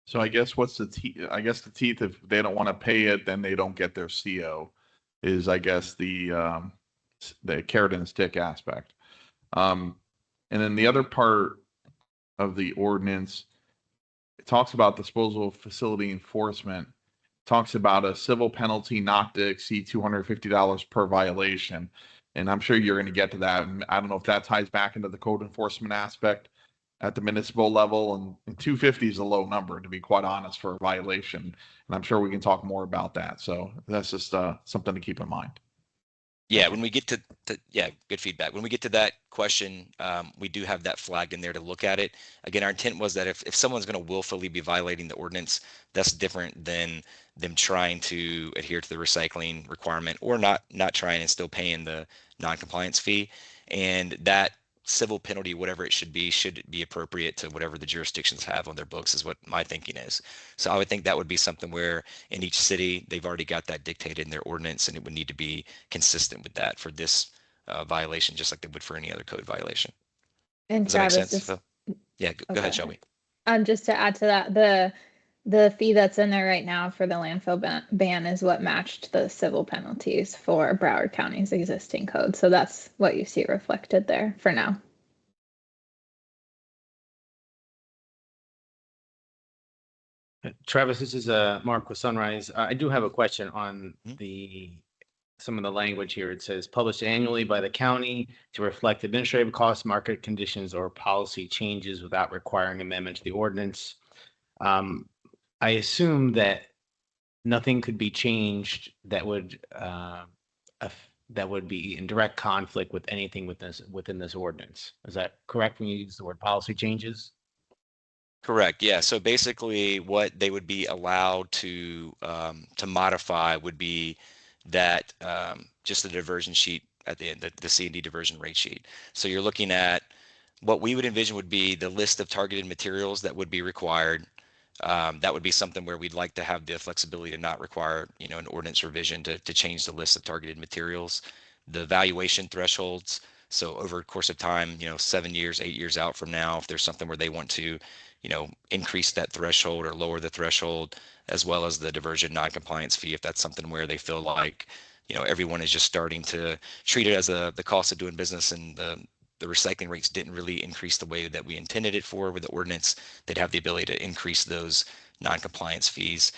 Speaker 13: So I guess what's the teeth, if they don't want to pay it, then they don't get their CO, is I guess the carrot and stick aspect. And then the other part of the ordinance, it talks about disposal facility enforcement, talks about a civil penalty not to exceed $250 per violation. And I'm sure you're going to get to that. And I don't know if that ties back into the code enforcement aspect at the municipal level. And 250 is a low number, to be quite honest, for a violation. And I'm sure we can talk more about that. So that's just something to keep in mind.
Speaker 11: Yeah, when we get to yeah, good feedback. When we get to that question, we do have that flagged in there to look at it. Again, our intent was that if someone's going to willfully be violating the ordinance, that's different than them trying to adhere to the recycling requirement or not trying and still paying the non-compliance fee. And that civil penalty, whatever it should be appropriate to whatever the jurisdictions have on their books is what my thinking is. So I would think that would be something where in each city, they've already got that dictated in their ordinance and it would need to be consistent with that for this violation, just like they would for any other code violation.
Speaker 16: And
Speaker 11: Does that make
Speaker 16: Travis,
Speaker 11: sense?
Speaker 16: just,
Speaker 11: Yeah, go ahead, Shelby.
Speaker 16: just to add to that, the fee that's in there right now for the landfill ban is what matched the civil penalties for Broward County's existing code. So that's what you see reflected there for now.
Speaker 12: Travis, this is Mark with Sunrise. I do have a question on some of the language here. It says published annually by the county to reflect administrative costs, market conditions, or policy changes without requiring amendment to the ordinance. I assume that nothing could be changed that would be in direct conflict with anything within this ordinance. Is that correct when you use the word policy changes?
Speaker 11: Correct. Yeah. So basically, what they would be allowed to modify would be that just the diversion sheet at the end, the C&D diversion rate sheet. So you're looking at what we would envision would be the list of targeted materials that would be required. That would be something where we'd like to have the flexibility to not require, an ordinance revision to change the list of targeted materials. The valuation thresholds. So over the course of time, 7 years, 8 years out from now, if there's something where they want to, increase that threshold or lower the threshold, as well as the diversion non-compliance fee, if that's something where they feel like, everyone is just starting to treat it as the cost of doing business and the recycling rates didn't really increase the way that we intended it for with the ordinance, they'd have the ability to increase those non-compliance fees.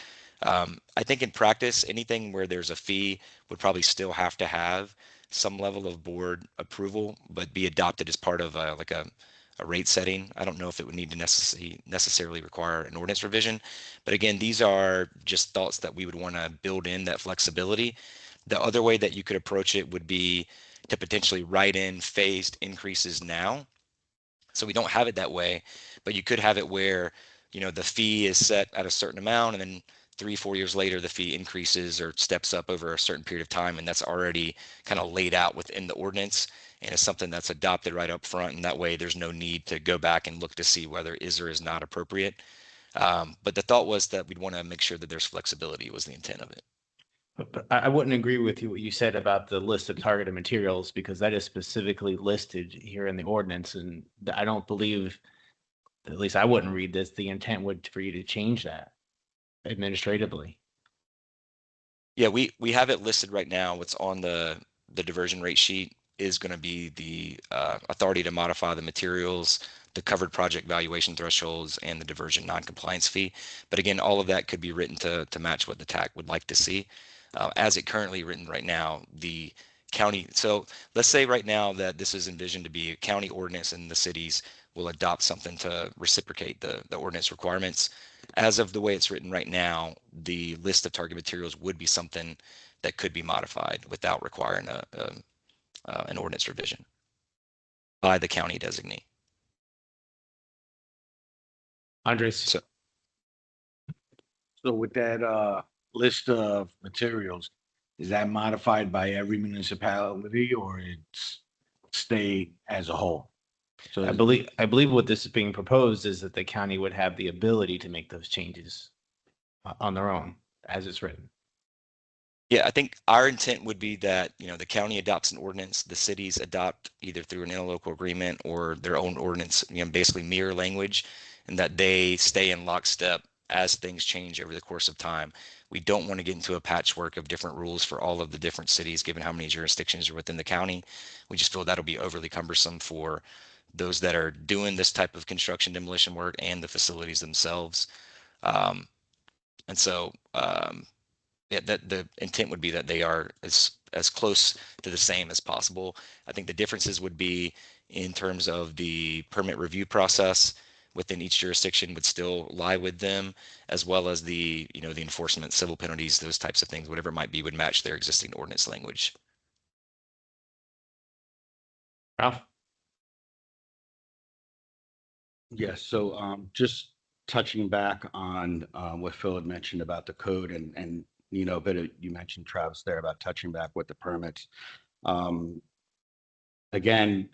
Speaker 11: I think in practice, anything where there's a fee would probably still have to have some level of board approval, but be adopted as part of a rate setting. I don't know if it would need to necessarily require an ordinance revision, but again, these are just thoughts that we would want to build in that flexibility. The other way that you could approach it would be to potentially write in phased increases now. So we don't have it that way, but you could have it where, the fee is set at a certain amount and then 3-4 years later, the fee increases or steps up over a certain period of time. And that's already kind of laid out within the ordinance. And it's something that's adopted right up front. And that way there's no need to go back and look to see whether is or is not appropriate. But the thought was that we'd want to make sure that there's flexibility was the intent of it.
Speaker 12: But I wouldn't agree with you what you said about the list of targeted materials because that is specifically listed here in the ordinance. And I don't believe, at least I wouldn't read this, the intent would for you to change that administratively.
Speaker 11: Yeah, we have it listed right now. What's on the diversion rate sheet is going to be the authority to modify the materials, the covered project valuation thresholds, and the diversion non-compliance fee. But again, all of that could be written to match what the TAC would like to see. As it currently written right now, the county, so let's say right now that this is envisioned to be a county ordinance and the cities will adopt something to reciprocate the ordinance requirements. As of the way it's written right now, the list of target materials would be something that could be modified without requiring an ordinance revision by the county designee.
Speaker 12: Andres.
Speaker 17: So with that list of materials, is that modified by every municipality or it's state as a whole?
Speaker 12: So I believe what this is being proposed is that the county would have the ability to make those changes on their own as it's written.
Speaker 11: Yeah, I think our intent would be that, the county adopts an ordinance, the cities adopt either through an interlocal agreement or their own ordinance, basically mirror language, and that they stay in lockstep as things change over the course of time. We don't want to get into a patchwork of different rules for all of the different cities, given how many jurisdictions are within the county. We just feel that'll be overly cumbersome for those that are doing this type of construction demolition work and the facilities themselves. And so, yeah, that the intent would be that they are as close to the same as possible. I think the differences would be in terms of the permit review process within each jurisdiction would still lie with them, as well as the the enforcement, civil penalties, those types of things, whatever it might be, would match their existing ordinance language.
Speaker 9: Ralph?
Speaker 14: Yes, so just touching back on what Phil had mentioned about the code and you know, you mentioned Travis there about touching back with the permits. Again,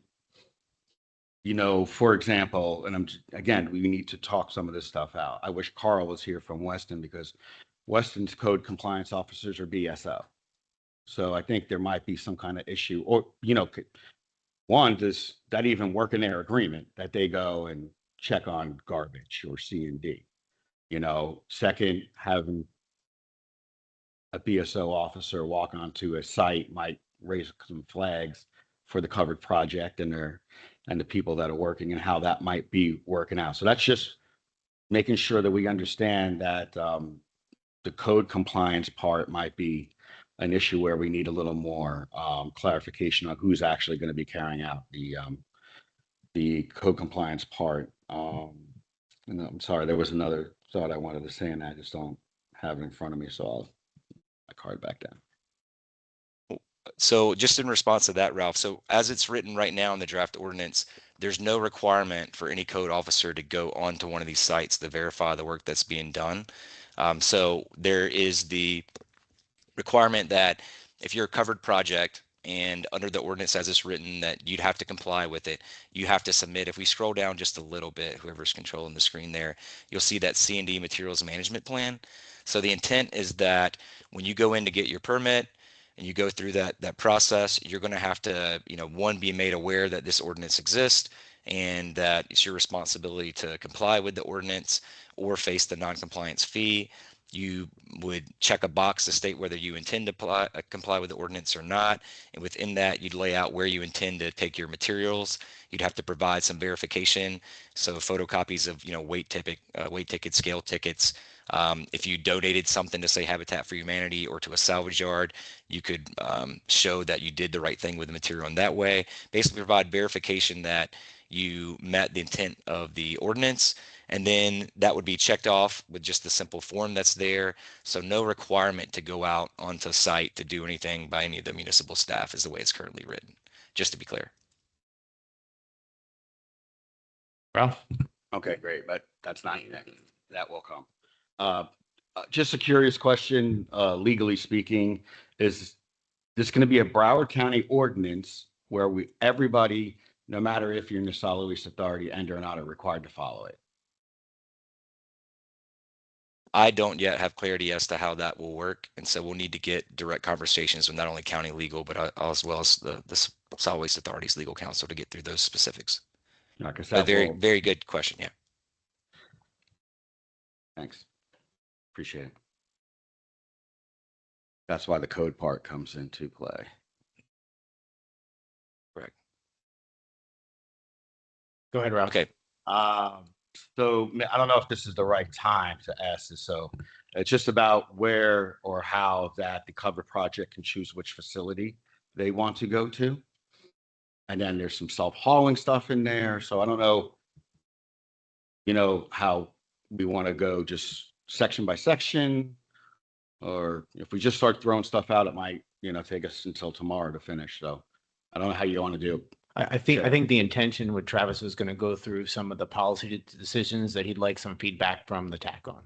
Speaker 14: you know, for example, and again, we need to talk some of this stuff out. I wish Carl was here from Weston because Weston's code compliance officers are BSO. So I think there might be some kind of issue, or, you know, one, does that even work in their agreement that they go and check on garbage or C&D? You know, second, having a BSO officer walk onto a site might raise some flags for the covered project and the people that are working and how that might be working out. So that's just making sure that we understand that the code compliance part might be an issue where we need a little more clarification on who's actually going to be carrying out the code compliance part. And I'm sorry, there was another thought I wanted to say, and I just don't have it in front of me, so I'll my card back down.
Speaker 11: So just in response to that, Ralph, so as it's written right now in the draft ordinance, there's no requirement for any code officer to go onto one of these sites to verify the work that's being done. So there is the requirement that if you're a covered project and under the ordinance as it's written that you'd have to comply with it, you have to submit. If we scroll down just a little bit, whoever's controlling the screen there, you'll see that C&D materials management plan. So the intent is that when you go in to get your permit and you go through that process, you're going to have to, you know, one, be made aware that this ordinance exists and that it's your responsibility to comply with the ordinance or face the non-compliance fee. You would check a box to state whether you intend to comply with the ordinance or not. And within that, you'd lay out where you intend to take your materials. You'd have to provide some verification. So photocopies of, you know, weight tickets, scale tickets. If you donated something to, say, Habitat for Humanity or to a salvage yard, you could show that you did the right thing with the material in that way. Basically provide verification that you met the intent of the ordinance. And then that would be checked off with just the simple form that's there. So no requirement to go out onto site to do anything by any of the municipal staff is the way it's currently written, just to be clear.
Speaker 9: Ralph?
Speaker 14: Okay, great, but that's not that will come. Just a curious question, legally speaking, is this going to be a Broward County ordinance where everybody, no matter if you're in the solid waste authority and or not, are required to follow it?
Speaker 11: I don't yet have clarity as to how that will work. And so we'll need to get direct conversations with not only county legal, but as well as the solid waste authority's legal counsel to get through those specifics. A very good question. Yeah.
Speaker 14: Thanks. Appreciate it. That's why the code part comes into play.
Speaker 11: Correct.
Speaker 9: Go ahead, Ralph.
Speaker 11: Okay.
Speaker 14: So I don't know if this is the right time to ask this. So it's just about where or how that the covered project can choose which facility they want to go to. And then there's some self-hauling stuff in there. So I don't know, you know, how we want to go just section by section, or if we just start throwing stuff out, it might, you know, take us until tomorrow to finish. So I don't know how you want to do.
Speaker 12: I think the intention with Travis was going to go through some of the policy decisions that he'd like some feedback from the TAC on.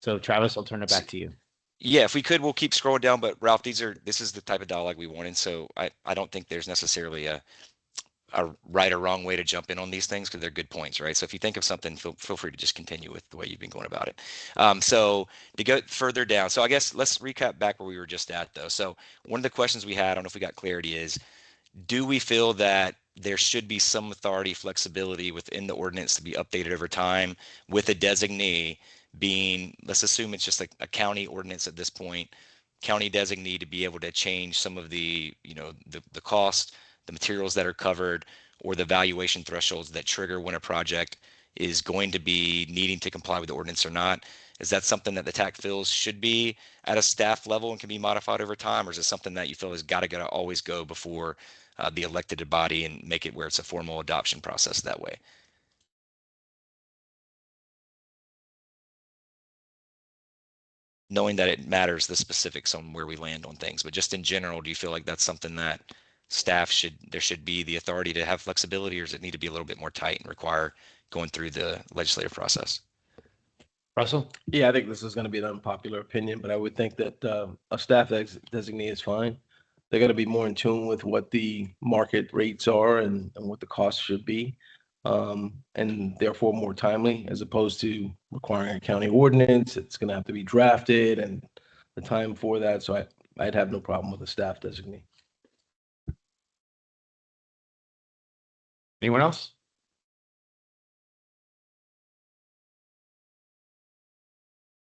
Speaker 12: So Travis, I'll turn it back to you.
Speaker 11: Yeah, if we could, we'll keep scrolling down. But Ralph, this is the type of dialogue we wanted. So I don't think there's necessarily a right or wrong way to jump in on these things because they're good points, right? So if you think of something, feel free to just continue with the way you've been going about it. So to go further down, so I guess let's recap back where we were just at though. So one of the questions we had, I don't know if we got clarity, is do we feel that there should be some authority flexibility within the ordinance to be updated over time with a designee being, let's assume it's just like a county ordinance at this point, county designee to be able to change some of the, you know, the cost, the materials that are covered, or the valuation thresholds that trigger when a project is going to be needing to comply with the ordinance or not. Is that something that the TAC feels should be at a staff level and can be modified over time? Or is it something that you feel has got to always go before the elected body and make it where it's a formal adoption process that way? Knowing that it matters the specifics on where we land on things, but just in general, do you feel like that's something that there should be the authority to have flexibility, or does it need to be a little bit more tight and require going through the legislative process?
Speaker 9: Russell?
Speaker 8: Yeah, I think this is going to be an unpopular opinion, but I would think that a staff designee is fine. They're going to be more in tune with what the market rates are and what the costs should be, and therefore more timely, as opposed to requiring a county ordinance. It's going to have to be drafted and the time for that. So I'd have no problem with a staff designee.
Speaker 9: Anyone else?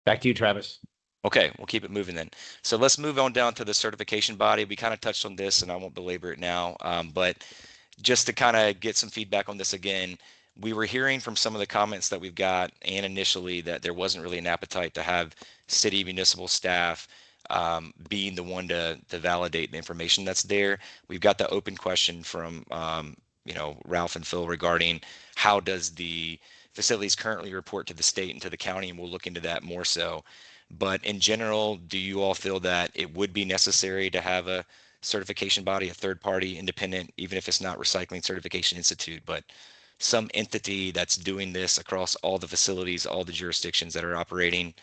Speaker 9: Back to you, Travis.
Speaker 11: Okay, we'll keep it moving then. So let's move on down to the certification body. We kind of touched on this and I won't belabor it now, but just to kind of get some feedback on this again, we were hearing from some of the comments that we've got and initially that there wasn't really an appetite to have city municipal staff being the one to validate the information that's there. We've got the open question from Ralph and Phil regarding how does the facilities currently report to the state and to the county, and we'll look into that more so. But in general, do you all feel that it would be necessary to have a certification body, a third party independent, even if it's not Recycling Certification Institute, but some entity that's doing this across all the facilities, all the jurisdictions that are operating?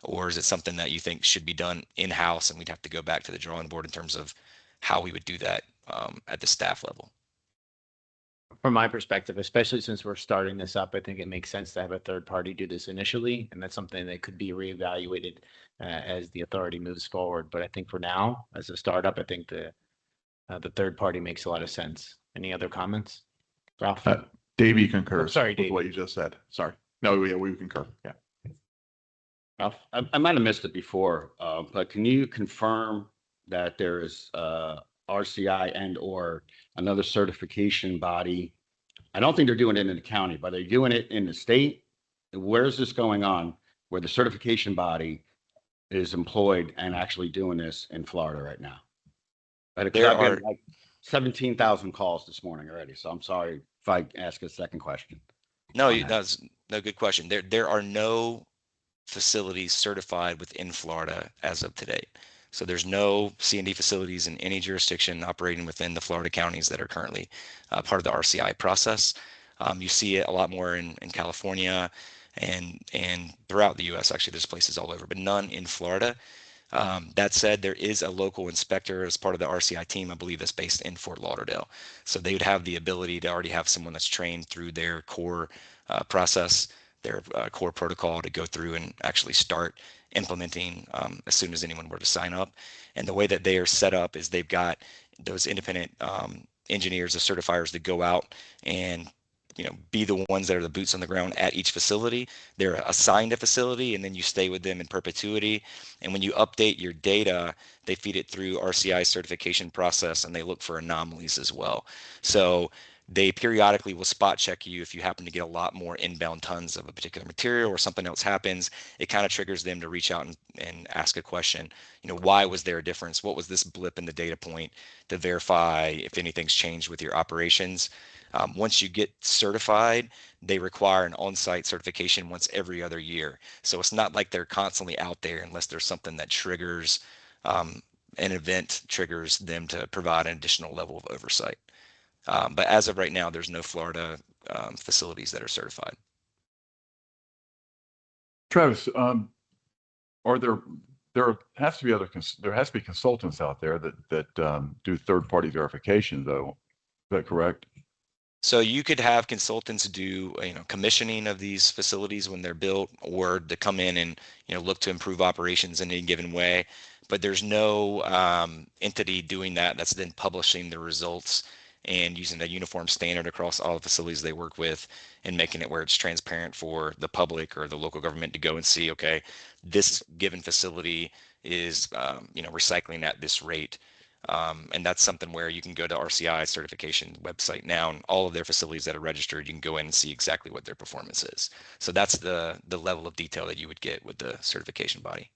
Speaker 11: Or is it something that you think should be done in-house and we'd have to go back to the drawing board in terms of how we would do that at the staff level?
Speaker 12: From my perspective, especially since we're starting this up, I think it makes sense to have a third party do this initially, and that's something that could be reevaluated as the authority moves forward. But I think for now, as a startup, I think the third party makes a lot of sense. Any other comments, Ralph?
Speaker 13: Davey concurs.
Speaker 12: Sorry,
Speaker 13: with
Speaker 12: Davey.
Speaker 13: what you just said. Sorry. No, yeah, we concur. Yeah.
Speaker 12: Ralph?
Speaker 14: I might have missed it before, but can you confirm that there is RCI and or another certification body? I don't think they're doing it in the county, but they're doing it in the state. Where's this going on where the certification body is employed and actually doing this in Florida right now? I've got like 17,000 calls this morning already, so I'm sorry if I ask a second question.
Speaker 11: No, that's no good question. There are no facilities certified within Florida as of today. So there's no C&D facilities in any jurisdiction operating within the Florida counties that are currently part of the RCI process. You see it a lot more in California and throughout the U.S. Actually, there's places all over, but none in Florida. That said, there is a local inspector as part of the RCI team, I believe, that's based in Fort Lauderdale. So they would have the ability to already have someone that's trained through their core process, their core protocol, to go through and actually start implementing as soon as anyone were to sign up. And the way that they are set up is they've got those independent engineers, the certifiers, that go out and be the ones that are the boots on the ground at each facility. They're assigned a facility and then you stay with them in perpetuity. And when you update your data, they feed it through RCI certification process and they look for anomalies as well. So they periodically will spot check you if you happen to get a lot more inbound tons of a particular material or something else happens. It kind of triggers them to reach out and ask a question. Why was there a difference? What was this blip in the data point, to verify if anything's changed with your operations. Once you get certified, they require an on-site certification once every other year. So it's not like they're constantly out there unless there's something that triggers, an event triggers them to provide an additional level of oversight. But as of right now, there's no Florida facilities that are certified.
Speaker 13: Travis, there has to be consultants out there that do third-party verification, though. Is that correct?
Speaker 11: So you could have consultants do, commissioning of these facilities when they're built, or to come in and, look to improve operations in any given way. But there's no entity doing that that's then publishing the results and using a uniform standard across all the facilities they work with and making it where it's transparent for the public or the local government to go and see, okay, this given facility is, recycling at this rate. And that's something where you can go to RCI certification website now, and all of their facilities that are registered, you can go in and see exactly what their performance is. So that's the level of detail that you would get with the certification body.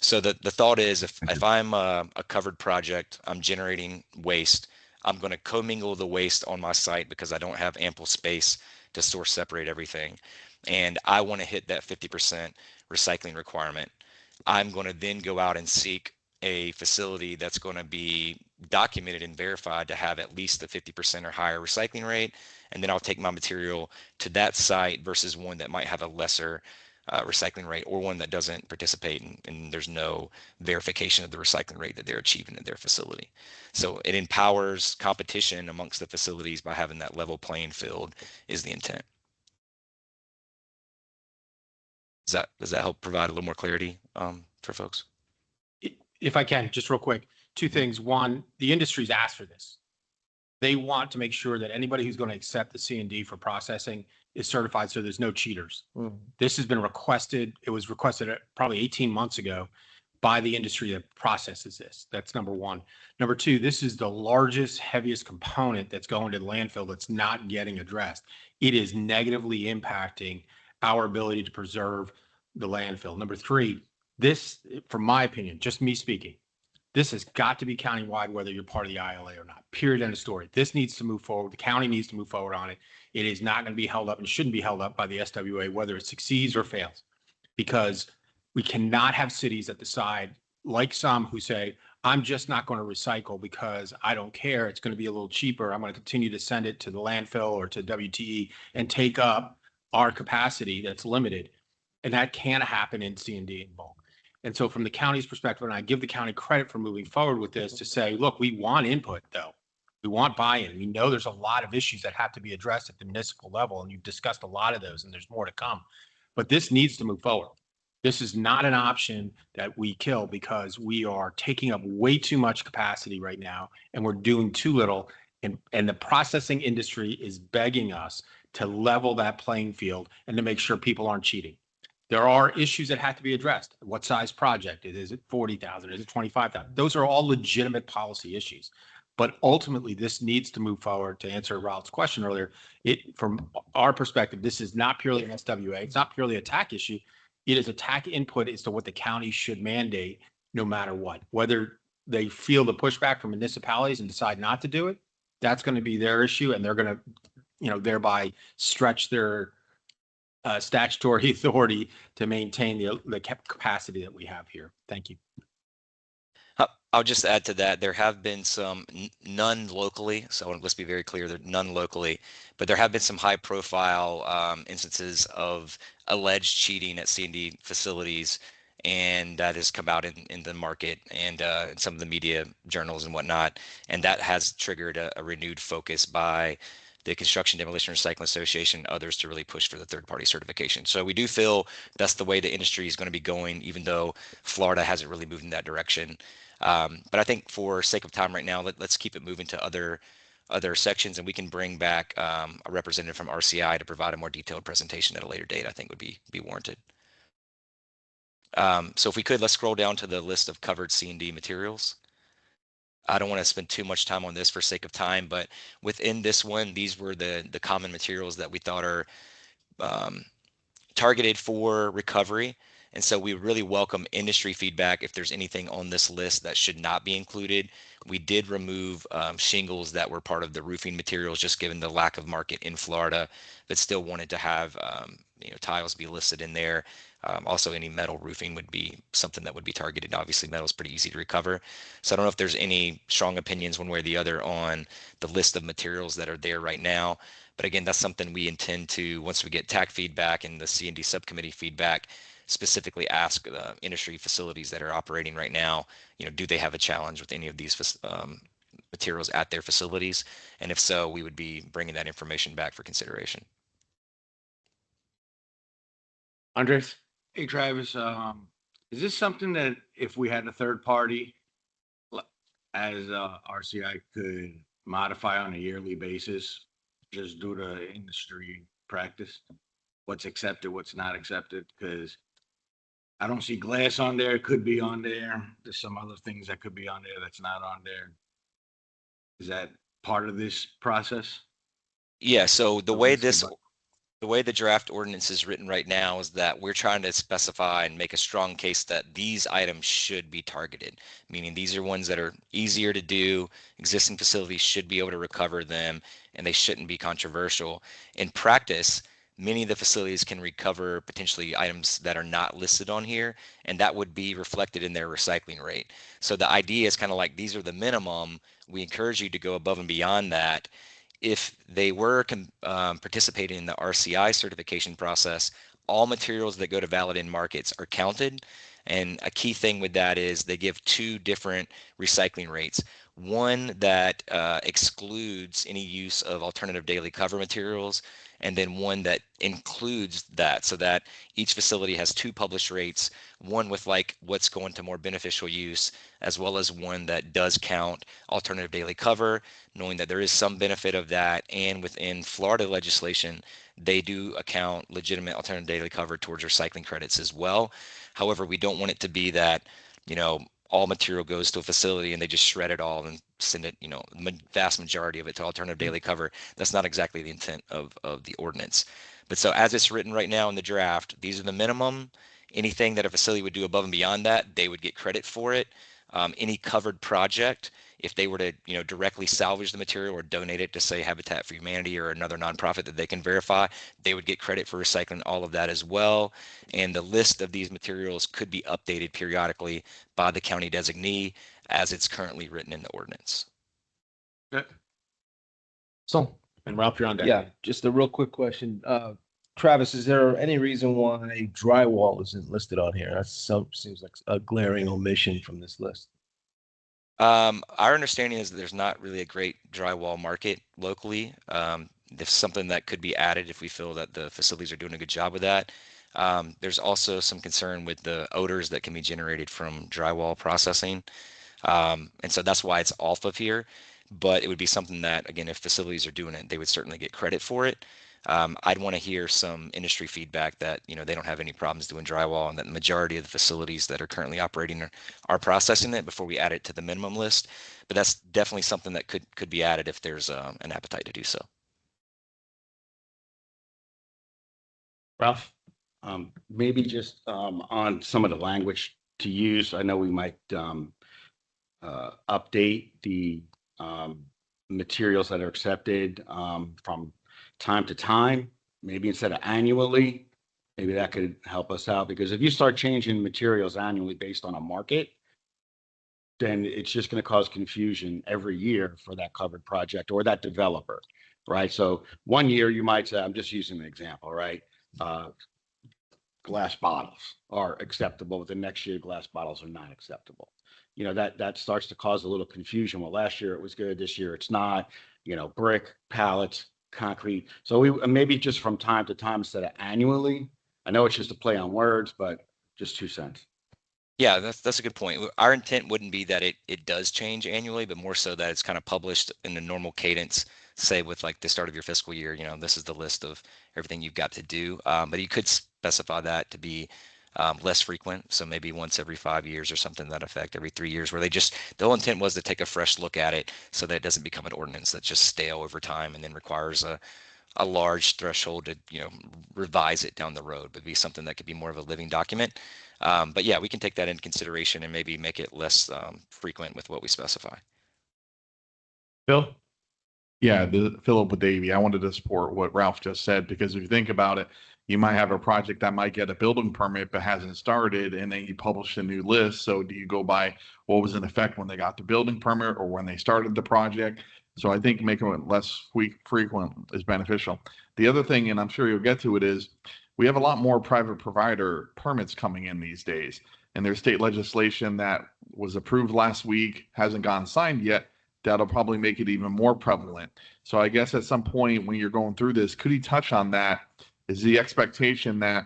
Speaker 11: So the thought is, if I'm a covered project, I'm generating waste, I'm going to commingle the waste on my site because I don't have ample space to source separate everything. And I want to hit that 50% recycling requirement. I'm going to then go out and seek a facility that's going to be documented and verified to have at least the 50% or higher recycling rate. And then I'll take my material to that site versus one that might have a lesser recycling rate, or one that doesn't participate and there's no verification of the recycling rate that they're achieving in their facility. So it empowers competition amongst the facilities by having that level playing field is the intent. Does that help provide a little more clarity for folks?
Speaker 9: If I can, just real quick, two things. One, the industry's asked for this. They want to make sure that anybody who's going to accept the C&D for processing is certified, so there's no cheaters. This has been requested. It was requested probably 18 months ago by the industry that processes this. That's number one. Number two, this is the largest, heaviest component that's going to the landfill that's not getting addressed. It is negatively impacting our ability to preserve the landfill. Number three, this, from my opinion, just me speaking, this has got to be countywide, whether you're part of the ILA or not. Period. End of story. This needs to move forward. The county needs to move forward on it. It is not going to be held up and shouldn't be held up by the SWA, whether it succeeds or fails, because we cannot have cities that decide, like some who say, I'm just not going to recycle because I don't care. It's going to be a little cheaper. I'm going to continue to send it to the landfill or to WTE and take up our capacity that's limited. And that can't happen in C&D in bulk. And so from the county's perspective, and I give the county credit for moving forward with this to say, look, we want input though. We want buy-in. We know there's a lot of issues that have to be addressed at the municipal level, and you've discussed a lot of those, and there's more to come. But this needs to move forward. This is not an option that we kill because we are taking up way too much capacity right now, and we're doing too little. And the processing industry is begging us to level that playing field and to make sure people aren't cheating. There are issues that have to be addressed. What size project? Is it 40,000? Is it 25,000? Those are all legitimate policy issues. But ultimately, this needs to move forward. To answer Ralph's question earlier, from our perspective, this is not purely an SWA. It's not purely a TAC issue. It is a TAC input as to what the county should mandate no matter what. Whether they feel the pushback from municipalities and decide not to do it, that's going to be their issue, and they're going to, thereby stretch their statutory authority to maintain the capacity that we have here. Thank you.
Speaker 11: I'll just add to that. There have been some, none locally, so let's be very clear, there none locally, but there have been some high profile instances of alleged cheating at C&D facilities, and that has come out in the market and in some of the media journals and whatnot, and that has triggered a renewed focus by the Construction Demolition Recycling Association and others to really push for the third-party certification. So we do feel that's the way the industry is going to be going, even though Florida hasn't really moved in that direction. But I think for sake of time right now, let's keep it moving to other sections, and we can bring back a representative from RCI to provide a more detailed presentation at a later date. I think would be warranted. So if we could, let's scroll down to the list of covered C&D materials. I don't want to spend too much time on this for sake of time, but within this one, these were the common materials that we thought are targeted for recovery. And so we really welcome industry feedback if there's anything on this list that should not be included. We did remove shingles that were part of the roofing materials, just given the lack of market in Florida, but still wanted to have tiles be listed in there. Also, any metal roofing would be something that would be targeted. Obviously, metal is pretty easy to recover. So I don't know if there's any strong opinions one way or the other on the list of materials that are there right now. But again, that's something we intend to, once we get TAC feedback and the C&D subcommittee feedback, specifically ask the industry facilities that are operating right now, do they have a challenge with any of these materials at their facilities? And if so, we would be bringing that information back for consideration.
Speaker 17: Andres? Hey, Travis, is this something that if we had a third party as RCI could modify on a yearly basis, just due to industry practice? What's accepted, what's not accepted? Because I don't see glass on there. It could be on there. There's some other things that could be on there that's not on there. Is that part of this process?
Speaker 11: Yeah, so the way the draft ordinance is written right now is that we're trying to specify and make a strong case that these items should be targeted, meaning these are ones that are easier to do. Existing facilities should be able to recover them, and they shouldn't be controversial. In practice, many of the facilities can recover potentially items that are not listed on here, and that would be reflected in their recycling rate. So the idea is kind of like, these are the minimum. We encourage you to go above and beyond that. If they were participating in the RCI certification process, all materials that go to valid end markets are counted. And a key thing with that is they give two different recycling rates. One that excludes any use of alternative daily cover materials, and then one that includes that, so that each facility has two published rates, one with like what's going to more beneficial use, as well as one that does count alternative daily cover, knowing that there is some benefit of that. And within Florida legislation, they do account legitimate alternative daily cover towards recycling credits as well. However, we don't want it to be that, you know, all material goes to a facility and they just shred it all and send it, you know, vast majority of it to alternative daily cover. That's not exactly the intent of the ordinance. But so as it's written right now in the draft, these are the minimum. Anything that a facility would do above and beyond that, they would get credit for it. Any covered project, if they were to, you know, directly salvage the material or donate it to, say, Habitat for Humanity or another nonprofit that they can verify, they would get credit for recycling all of that as well. And the list of these materials could be updated periodically by the county designee as it's currently written in the ordinance.
Speaker 8: So,
Speaker 12: And Ralph, you're on deck.
Speaker 8: yeah, just a real quick question. Travis, is there any reason why drywall isn't listed on here? That seems like a glaring omission from this list.
Speaker 11: Our understanding is that there's not really a great drywall market locally. There's something that could be added if we feel that the facilities are doing a good job with that. There's also some concern with the odors that can be generated from drywall processing. And so that's why it's off of here. But it would be something that, again, if facilities are doing it, they would certainly get credit for it. I'd want to hear some industry feedback that, you know, they don't have any problems doing drywall, and that the majority of the facilities that are currently operating are processing it before we add it to the minimum list. But that's definitely something that could be added if there's an appetite to do so.
Speaker 12: Ralph?
Speaker 14: Maybe just on some of the language to use. I know we might update the materials that are accepted from time to time, maybe instead of annually. Maybe that could help us out, because if you start changing materials annually based on a market, then it's just going to cause confusion every year for that covered project or that developer, right? So one year you might say, I'm just using an example, right? Glass bottles are acceptable, but the next year glass bottles are not acceptable. You know, that starts to cause a little confusion. Well, last year it was good, this year it's not. You know, brick, pallets, concrete. So we maybe just from time to time instead of annually. I know it's just a play on words, but just 2 cents.
Speaker 11: Yeah, that's a good point. Our intent wouldn't be that it does change annually, but more so that it's kind of published in the normal cadence, say with like the start of your fiscal year, you know, this is the list of everything you've got to do. But you could specify that to be less frequent. So maybe once every 5 years or something to that effect, every 3 years, where the whole intent was to take a fresh look at it so that it doesn't become an ordinance that's just stale over time and then requires a large threshold to, you know, revise it down the road, but be something that could be more of a living document. But yeah, we can take that into consideration and maybe make it less frequent with what we specify.
Speaker 12: Bill?
Speaker 13: Yeah, Philip with Davey. I wanted to support what Ralph just said, because if you think about it, you might have a project that might get a building permit but hasn't started, and then you publish a new list. So do you go by what was in effect when they got the building permit or when they started the project? So I think making it less frequent is beneficial. The other thing, and I'm sure you'll get to it, is we have a lot more private provider permits coming in these days. And there's state legislation that was approved last week, hasn't gotten signed yet. That'll probably make it even more prevalent. So I guess at some point when you're going through this, could you touch on that? Is the expectation that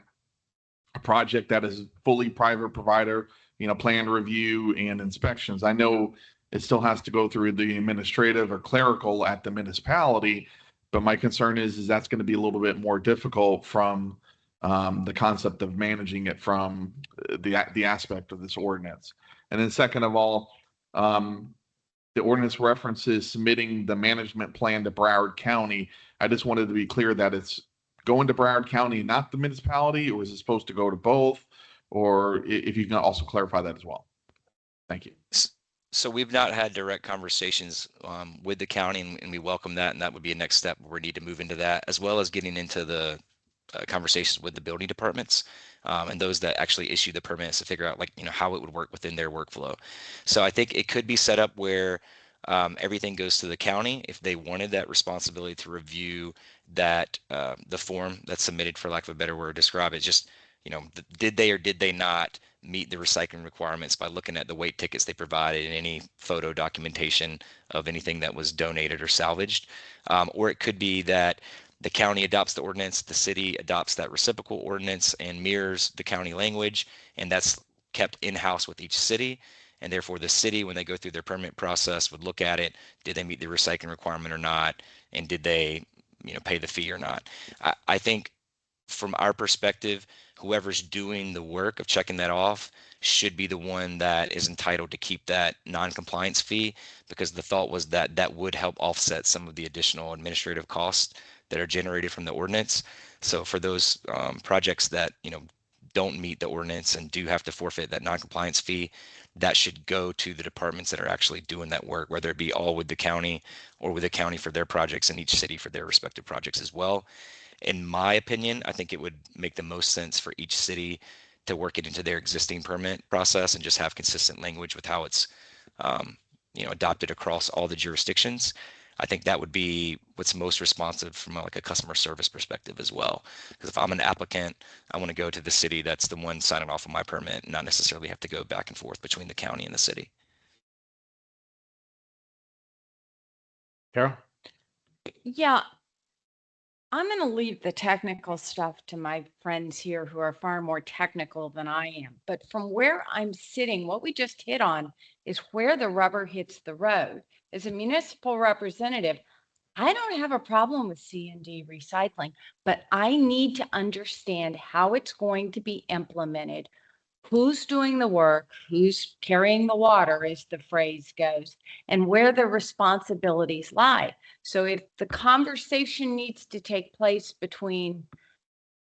Speaker 13: a project that is fully private provider, you know, plan review and inspections, I know it still has to go through the administrative or clerical at the municipality, but my concern is that's going to be a little bit more difficult from the concept of managing it from the aspect of this ordinance. And then second of all, the ordinance references submitting the management plan to Broward County. I just wanted to be clear that it's going to Broward County, not the municipality, or is it supposed to go to both? Or if you can also clarify that as well. Thank you.
Speaker 11: So we've not had direct conversations with the county, and we welcome that, and that would be a next step where we need to move into that, as well as getting into the conversations with the building departments and those that actually issue the permits to figure out like, how it would work within their workflow. So I think it could be set up where everything goes to the county if they wanted that responsibility to review that the form that's submitted, for lack of a better word, describe it. Just, did they or did they not meet the recycling requirements by looking at the weight tickets they provided and any photo documentation of anything that was donated or salvaged. Or it could be that the county adopts the ordinance, the city adopts that reciprocal ordinance and mirrors the county language, and that's kept in-house with each city. And therefore the city, when they go through their permit process, would look at it, did they meet the recycling requirement or not? And did they, pay the fee or not? I think from our perspective, whoever's doing the work of checking that off should be the one that is entitled to keep that non-compliance fee, because the thought was that that would help offset some of the additional administrative costs that are generated from the ordinance. So for those projects that, don't meet the ordinance and do have to forfeit that non-compliance fee, that should go to the departments that are actually doing that work, whether it be all with the county or with the county for their projects and each city for their respective projects as well. In my opinion, I think it would make the most sense for each city to work it into their existing permit process and just have consistent language with how it's, adopted across all the jurisdictions. I think that would be what's most responsive from like a customer service perspective as well. Because if I'm an applicant, I want to go to the city that's the one signing off on my permit, and not necessarily have to go back and forth between the county and the city.
Speaker 7: Carol?
Speaker 15: Yeah, I'm going to leave the technical stuff to my friends here who are far more technical than I am. But from where I'm sitting, what we just hit on is where the rubber hits the road. As a municipal representative, I don't have a problem with C&D recycling, but I need to understand how it's going to be implemented, who's doing the work, who's carrying the water, as the phrase goes, and where the responsibilities lie. So if the conversation needs to take place between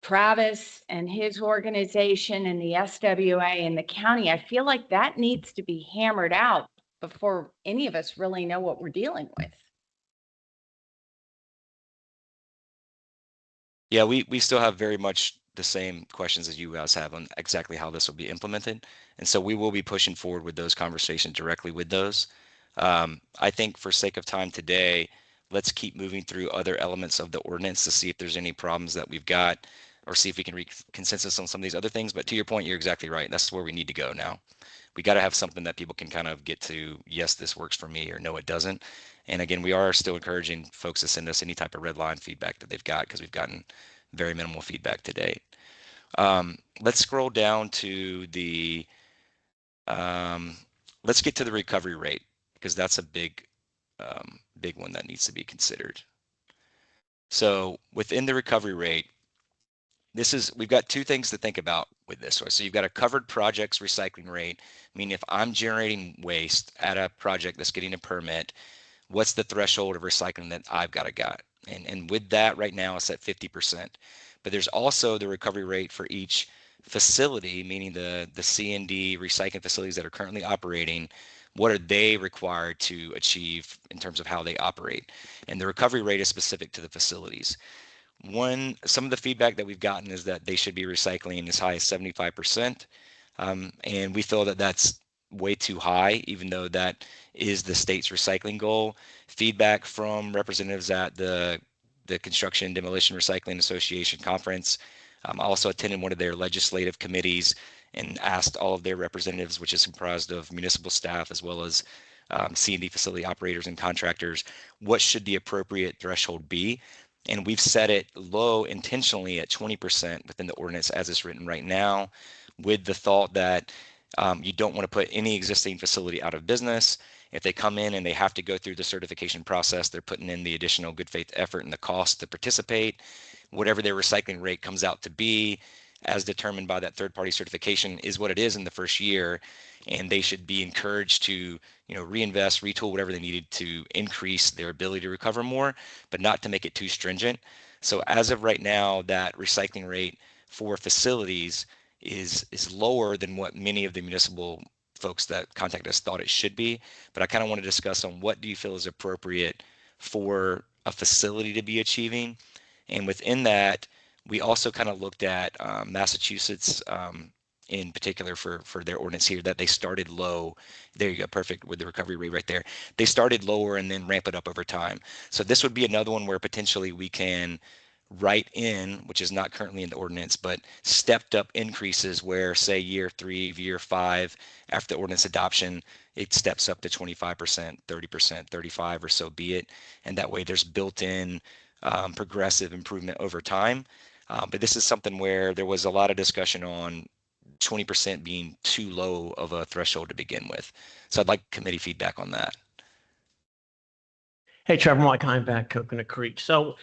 Speaker 15: Travis and his organization and the SWA and the county, I feel like that needs to be hammered out before any of us really know what we're dealing with.
Speaker 11: Yeah, we still have very much the same questions as you guys have on exactly how this will be implemented. And so we will be pushing forward with those conversations directly with those. I think for sake of time today, let's keep moving through other elements of the ordinance to see if there's any problems that we've got, or see if we can reach consensus on some of these other things. But to your point, you're exactly right. That's where we need to go now. We got to have something that people can kind of get to, yes, this works for me, or no, it doesn't. And again, we are still encouraging folks to send us any type of red line feedback that they've got, because we've gotten very minimal feedback to date. Let's scroll down to the, let's get to the recovery rate, because that's a big one that needs to be considered. So within the recovery rate, we've got two things to think about with this. So you've got a covered projects recycling rate, meaning if I'm generating waste at a project that's getting a permit, what's the threshold of recycling that I've got? And with that right now, it's at 50%. But there's also the recovery rate for each facility, meaning the C&D recycling facilities that are currently operating. What are they required to achieve in terms of how they operate? And the recovery rate is specific to the facilities. Some of the feedback that we've gotten is that they should be recycling as high as 75%. And we feel that that's way too high, even though that is the state's recycling goal. Feedback from representatives at the Construction Demolition Recycling Association conference. I also attended one of their legislative committees and asked all of their representatives, which is comprised of municipal staff as well as C&D facility operators and contractors, what should the appropriate threshold be? And we've set it low intentionally at 20% within the ordinance as it's written right now, with the thought that you don't want to put any existing facility out of business. If they come in and they have to go through the certification process, they're putting in the additional good faith effort and the cost to participate. Whatever their recycling rate comes out to be, as determined by that third-party certification, is what it is in the first year. And they should be encouraged to, reinvest, retool whatever they needed to increase their ability to recover more, but not to make it too stringent. So as of right now, that recycling rate for facilities is lower than what many of the municipal folks that contact us thought it should be. But I kind of want to discuss on what do you feel is appropriate for a facility to be achieving. And within that, We also kind of looked at Massachusetts in particular for their ordinance here, that they started low. There you go, perfect, with the recovery rate right there. They started lower and then ramp it up over time. So this would be another one where potentially we can write in, which is not currently in the ordinance, but stepped up increases where, say, year 3, year 5, after the ordinance adoption, it steps up to 25%, 30%, 35, or so be it. And that way there's built-in progressive improvement over time. But this is something where there was a lot of discussion on 20% being too low of a threshold to begin with. So I'd like committee feedback on that.
Speaker 5: Hey, Trevor, Mike Heimbach, Coconut Creek. So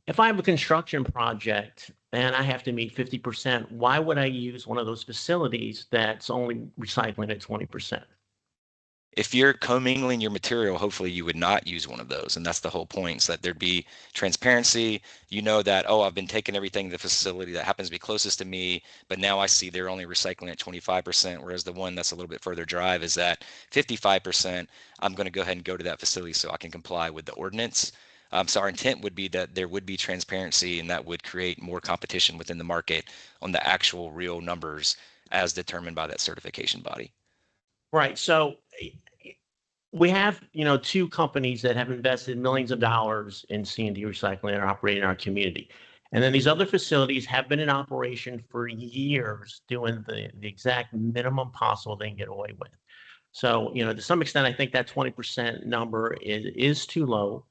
Speaker 5: if I have a construction project and I have to meet 50%, why would I use one of those facilities that's only recycling at 20%?
Speaker 11: If you're commingling your material, hopefully you would not use one of those. And that's the whole point, so that there'd be transparency. You know that, oh, I've been taking everything in the facility that happens to be closest to me, but now I see they're only recycling at 25%, whereas the one that's a little bit further drive is at 55%. I'm going to go ahead and go to that facility so I can comply with the ordinance. So our intent would be that there would be transparency, and that would create more competition within the market on the actual real numbers as determined by that certification body.
Speaker 5: Right. So we have, two companies that have invested millions of dollars in C&D recycling and are operating in our community. And then these other facilities have been in operation for years doing the exact minimum possible they can get away with. So, to some extent, I think that 20% number is too low.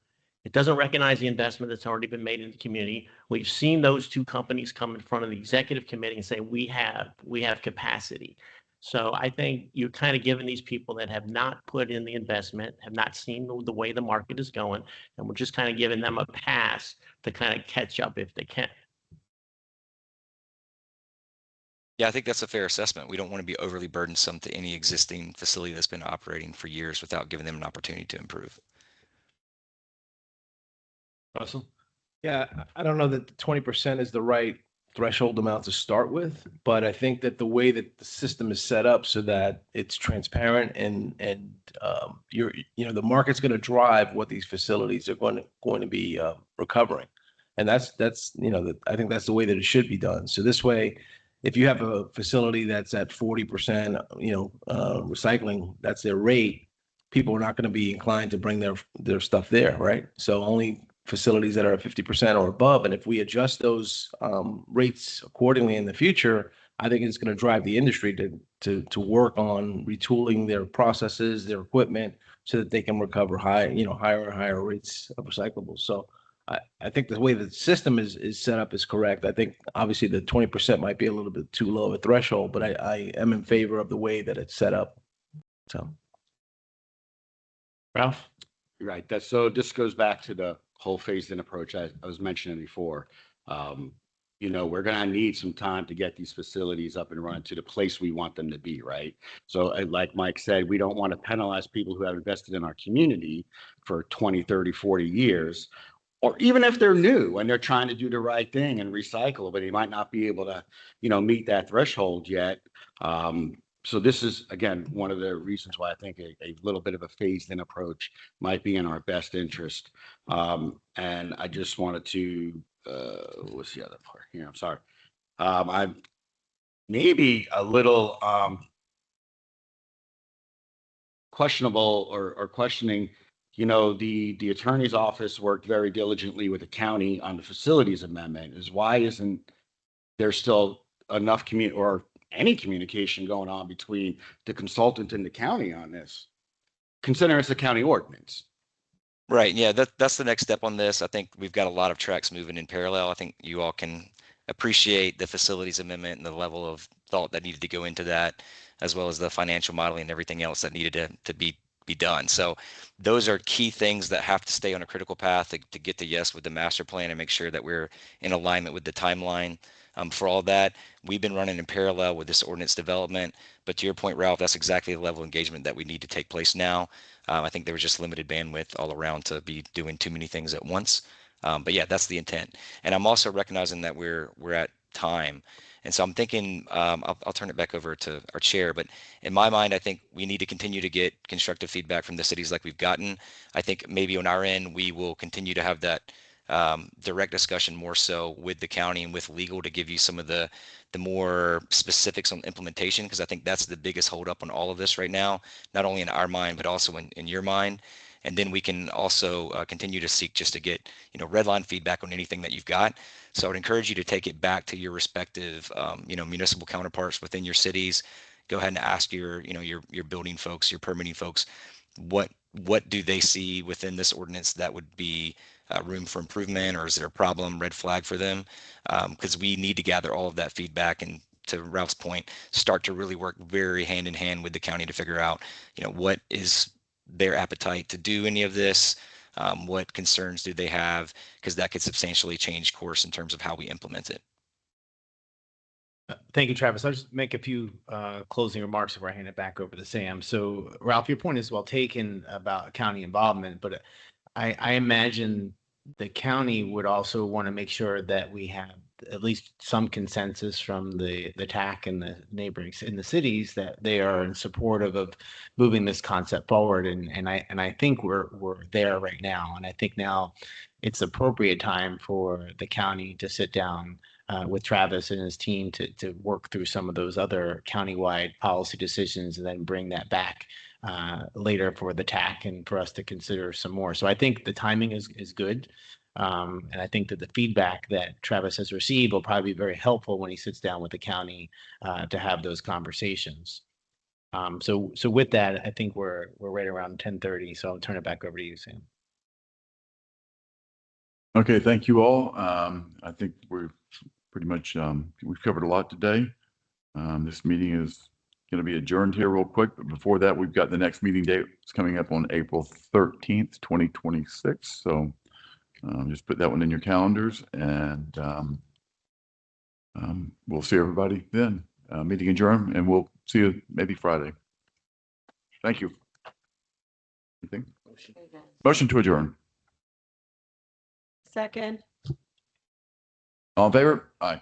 Speaker 5: It doesn't recognize the investment that's already been made in the community. We've seen those two companies come in front of the executive committee and say, we have capacity. So I think you're kind of giving these people that have not put in the investment, have not seen the way the market is going, and we're just kind of giving them a pass to kind of catch up if they can.
Speaker 11: Yeah, I think that's a fair assessment. We don't want to be overly burdensome to any existing facility that's been operating for years without giving them an opportunity to improve.
Speaker 8: Russell? Yeah, I don't know that 20% is the right threshold amount to start with, but I think that the way that the system is set up so that it's transparent and the market's going to drive what these facilities are going to be recovering, and that's I think that's the way that it should be done. So this way, if you have a facility that's at 40%, recycling, that's their rate, people are not going to be inclined to bring their stuff there, right? So only facilities that are at 50% or above. And if we adjust those rates accordingly in the future, I think it's going to drive the industry to work on retooling their processes, their equipment, so that they can recover higher and higher rates of recyclables. So I think the way the system is set up is correct. I think obviously the 20% might be a little bit too low of a threshold, but I am in favor of the way that it's set up. So,
Speaker 5: Ralph?
Speaker 14: Right. So this goes back to the whole phased-in approach I was mentioning before. We're going to need some time to get these facilities up and running to the place we want them to be, right? So like Mike said, we don't want to penalize people who have invested in our community for 20, 30, 40 years, or even if they're new and they're trying to do the right thing and recycle, but they might not be able to, meet that threshold yet. So this is, again, one of the reasons why I think a little bit of a phased-in approach might be in our best interest. And I just wanted to, what's the other part here? I'm sorry. I'm maybe a little questionable or questioning, the attorney's office worked very diligently with the county on the facilities amendment. Why isn't there still enough any communication going on between the consultant and the county on this, considering it's a county ordinance?
Speaker 11: Right. Yeah, that's the next step on this. I think we've got a lot of tracks moving in parallel. I think you all can appreciate the facilities amendment and the level of thought that needed to go into that, as well as the financial modeling and everything else that needed to be done. So those are key things that have to stay on a critical path to get to yes with the master plan and make sure that we're in alignment with the timeline. For all that, we've been running in parallel with this ordinance development. But to your point, Ralph, that's exactly the level of engagement that we need to take place now. I think there was just limited bandwidth all around to be doing too many things at once. But yeah, that's the intent. And I'm also recognizing that we're at time. And so I'm thinking, I'll turn it back over to our chair, but in my mind, I think we need to continue to get constructive feedback from the cities like we've gotten. I think maybe on our end, we will continue to have that direct discussion more so with the county and with legal to give you some of the more specifics on implementation, because I think that's the biggest holdup on all of this right now, not only in our mind, but also in your mind. And then we can also continue to seek just to get, redline feedback on anything that you've got. So I would encourage you to take it back to your respective, municipal counterparts within your cities. Go ahead and ask your building folks, your permitting folks, what do they see within this ordinance that would be room for improvement, or is there a problem, red flag for them? Because we need to gather all of that feedback and, to Ralph's point, start to really work very hand in hand with the county to figure out, what is their appetite to do any of this, what concerns do they have, because that could substantially change course in terms of how we implement it.
Speaker 12: Thank you, Travis. I'll just make a few closing remarks before I hand it back over to Sam. So, Ralph, your point is well taken about county involvement, but I imagine the county would also want to make sure that we have at least some consensus from the TAC and the neighboring in the cities that they are supportive of moving this concept forward. And I think we're there right now. And I think now it's appropriate time for the county to sit down with Travis and his team to work through some of those other countywide policy decisions and then bring that back later for the TAC and for us to consider some more. So I think the timing is good. And I think that the feedback that Travis has received will probably be very helpful when he sits down with the county to have those conversations. So with that, I think we're right around 10:30. So I'll turn it back over to you, Sam.
Speaker 4: Okay, thank you all. I think we're pretty much, we've covered a lot today. This meeting is going to be adjourned here real quick, but before that, we've got the next meeting date. It's coming up on April 13th, 2026. So just put that one in your calendars, and we'll see everybody then. Meeting adjourned, and we'll see you maybe Friday. Thank you. Anything? Motion to adjourn.
Speaker 10: Second.
Speaker 4: All in favor? Aye.